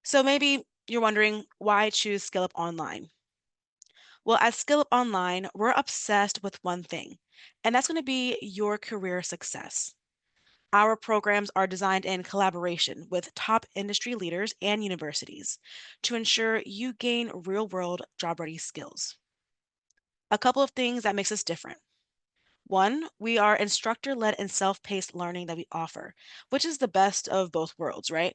So maybe you're wondering why choose SkillUp Online? Well, at SkillUp Online, we're obsessed with one thing, and that's going to be your career success. Our programs are designed in collaboration with top industry leaders and universities to ensure you gain real-world job-ready skills. A couple of things that makes us different. One, we are instructor-led and self-paced learning that we offer, which is the best of both worlds, right?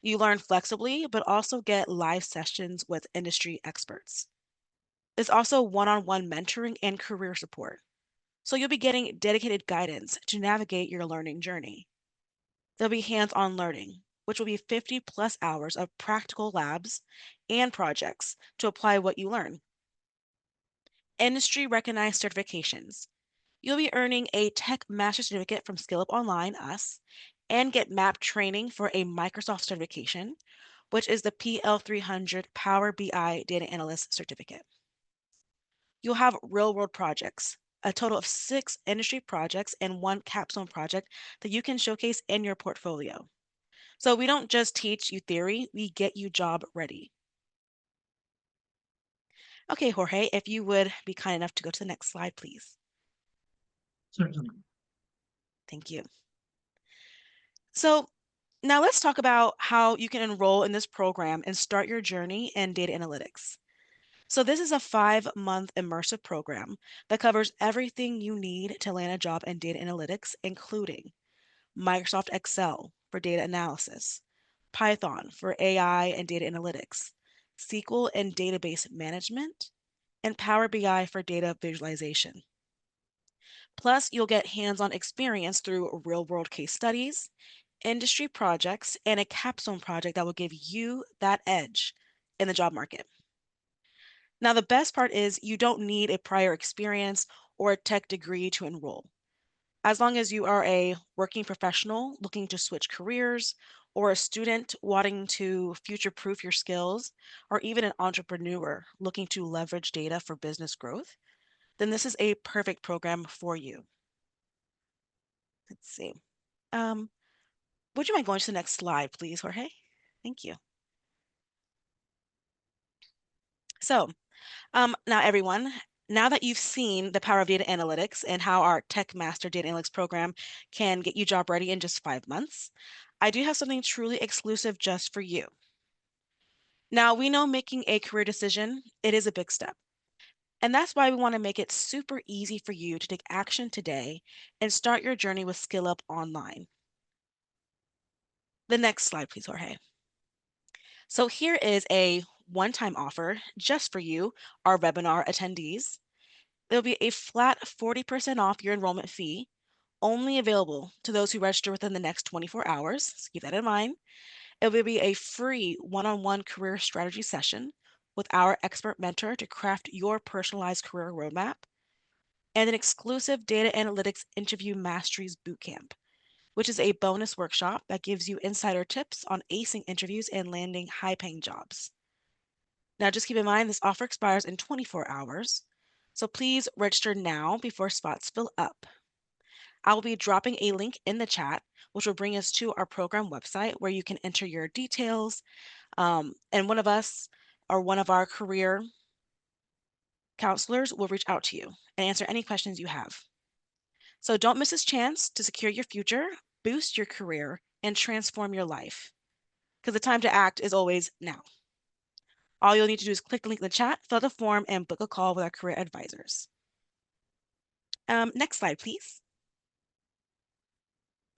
You learn flexibly, but also get live sessions with industry experts. There's also one-on-one mentoring and career support. So you'll be getting dedicated guidance to navigate your learning journey. There'll be hands-on learning, which will be 50 plus hours of practical labs and projects to apply what you learn. Industry recognized certifications. You'll be earning a Tech Master Certificate from SkillUp Online, us, and get MAP training for a Microsoft certification, which is the PL300 Power BI Data Analyst Certificate. You'll have real-world projects, a total of 6 industry projects and 1 capstone project that you can showcase in your portfolio. So we don't just teach you theory, we get you job ready. Okay, Jorge, if you would be kind enough to go to the next slide, please.
Certainly.
Thank you. So now let's talk about how you can enroll in this program and start your journey in data analytics. So this is a 5-month immersive program that covers everything you need to land a job in data analytics, including Microsoft Excel for data analysis, Python for AI and data analytics, SQL and database management, and Power BI for data visualization. Plus, you'll get hands-on experience through real-world case studies, industry projects, and a capstone project that will give you that edge in the job market. Now, the best part is you don't need a prior experience or a tech degree to enroll. As long as you are a working professional looking to switch careers, or a student wanting to future-proof your skills, or even an entrepreneur looking to leverage data for business growth, then this is a perfect program for you. Let's see. Um, would you mind going to the next slide, please, Jorge? Thank you. So, now everyone, now that you've seen the power of data analytics and how our Tech Master Data Analytics program can get you job ready in just 5 months, I do have something truly exclusive just for you. Now, we know making a career decision, it is a big step. And that's why we want to make it super easy for you to take action today and start your journey with SkillUp Online. The next slide, please, Jorge. So here is a one-time offer just for you, our webinar attendees. There'll be a flat 40% off your enrollment fee, only available to those who register within the next 24 hours. So keep that in mind. It will be a free one-on-one career strategy session with our expert mentor to craft your personalized career roadmap, and an exclusive data analytics interview masteries bootcamp, which is a bonus workshop that gives you insider tips on acing interviews and landing high-paying jobs. Now, just keep in mind this offer expires in 24 hours, so please register now before spots fill up. I will be dropping a link in the chat, which will bring us to our program website where you can enter your details, and one of us or one of our career counselors will reach out to you and answer any questions you have. So don't miss this chance to secure your future, boost your career, and transform your life. because the time to act is always now. All you'll need to do is click the link in the chat, fill out the form, and book a call with our career advisors. Next slide, please.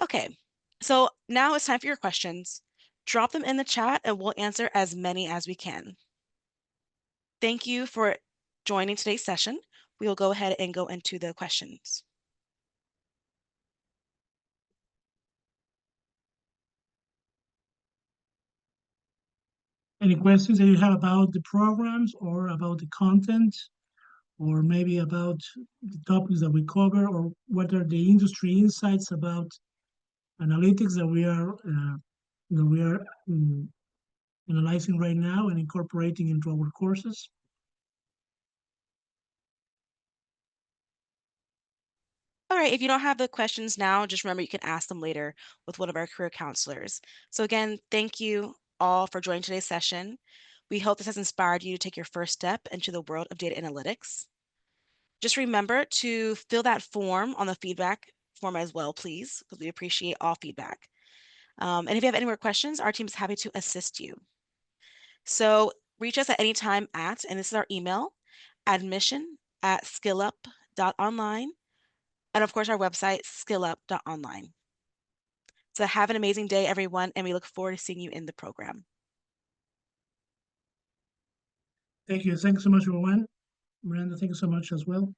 Okay, so now it's time for your questions. Drop them in the chat and we'll answer as many as we can. Thank you for joining today's session. We will go ahead and go into the questions.
Any questions that you have about the programs or about the content, or maybe about the topics that we cover, or what are the industry insights about analytics that we are analyzing right now and incorporating into our courses?
All right, if you don't have the questions now, just remember you can ask them later with one of our career counselors. So again, thank you all for joining today's session. We hope this has inspired you to take your first step into the world of data analytics. Just remember to fill that form on the feedback form as well, please, because we appreciate all feedback. And if you have any more questions, our team is happy to assist you. So reach us at any time at, and this is our email, admission@skillup.online. And of course, our website, skillup.online. So have an amazing day, everyone, and we look forward to seeing you in the program.
Thank you. Thanks so much, everyone. Miranda, thank you so much as well.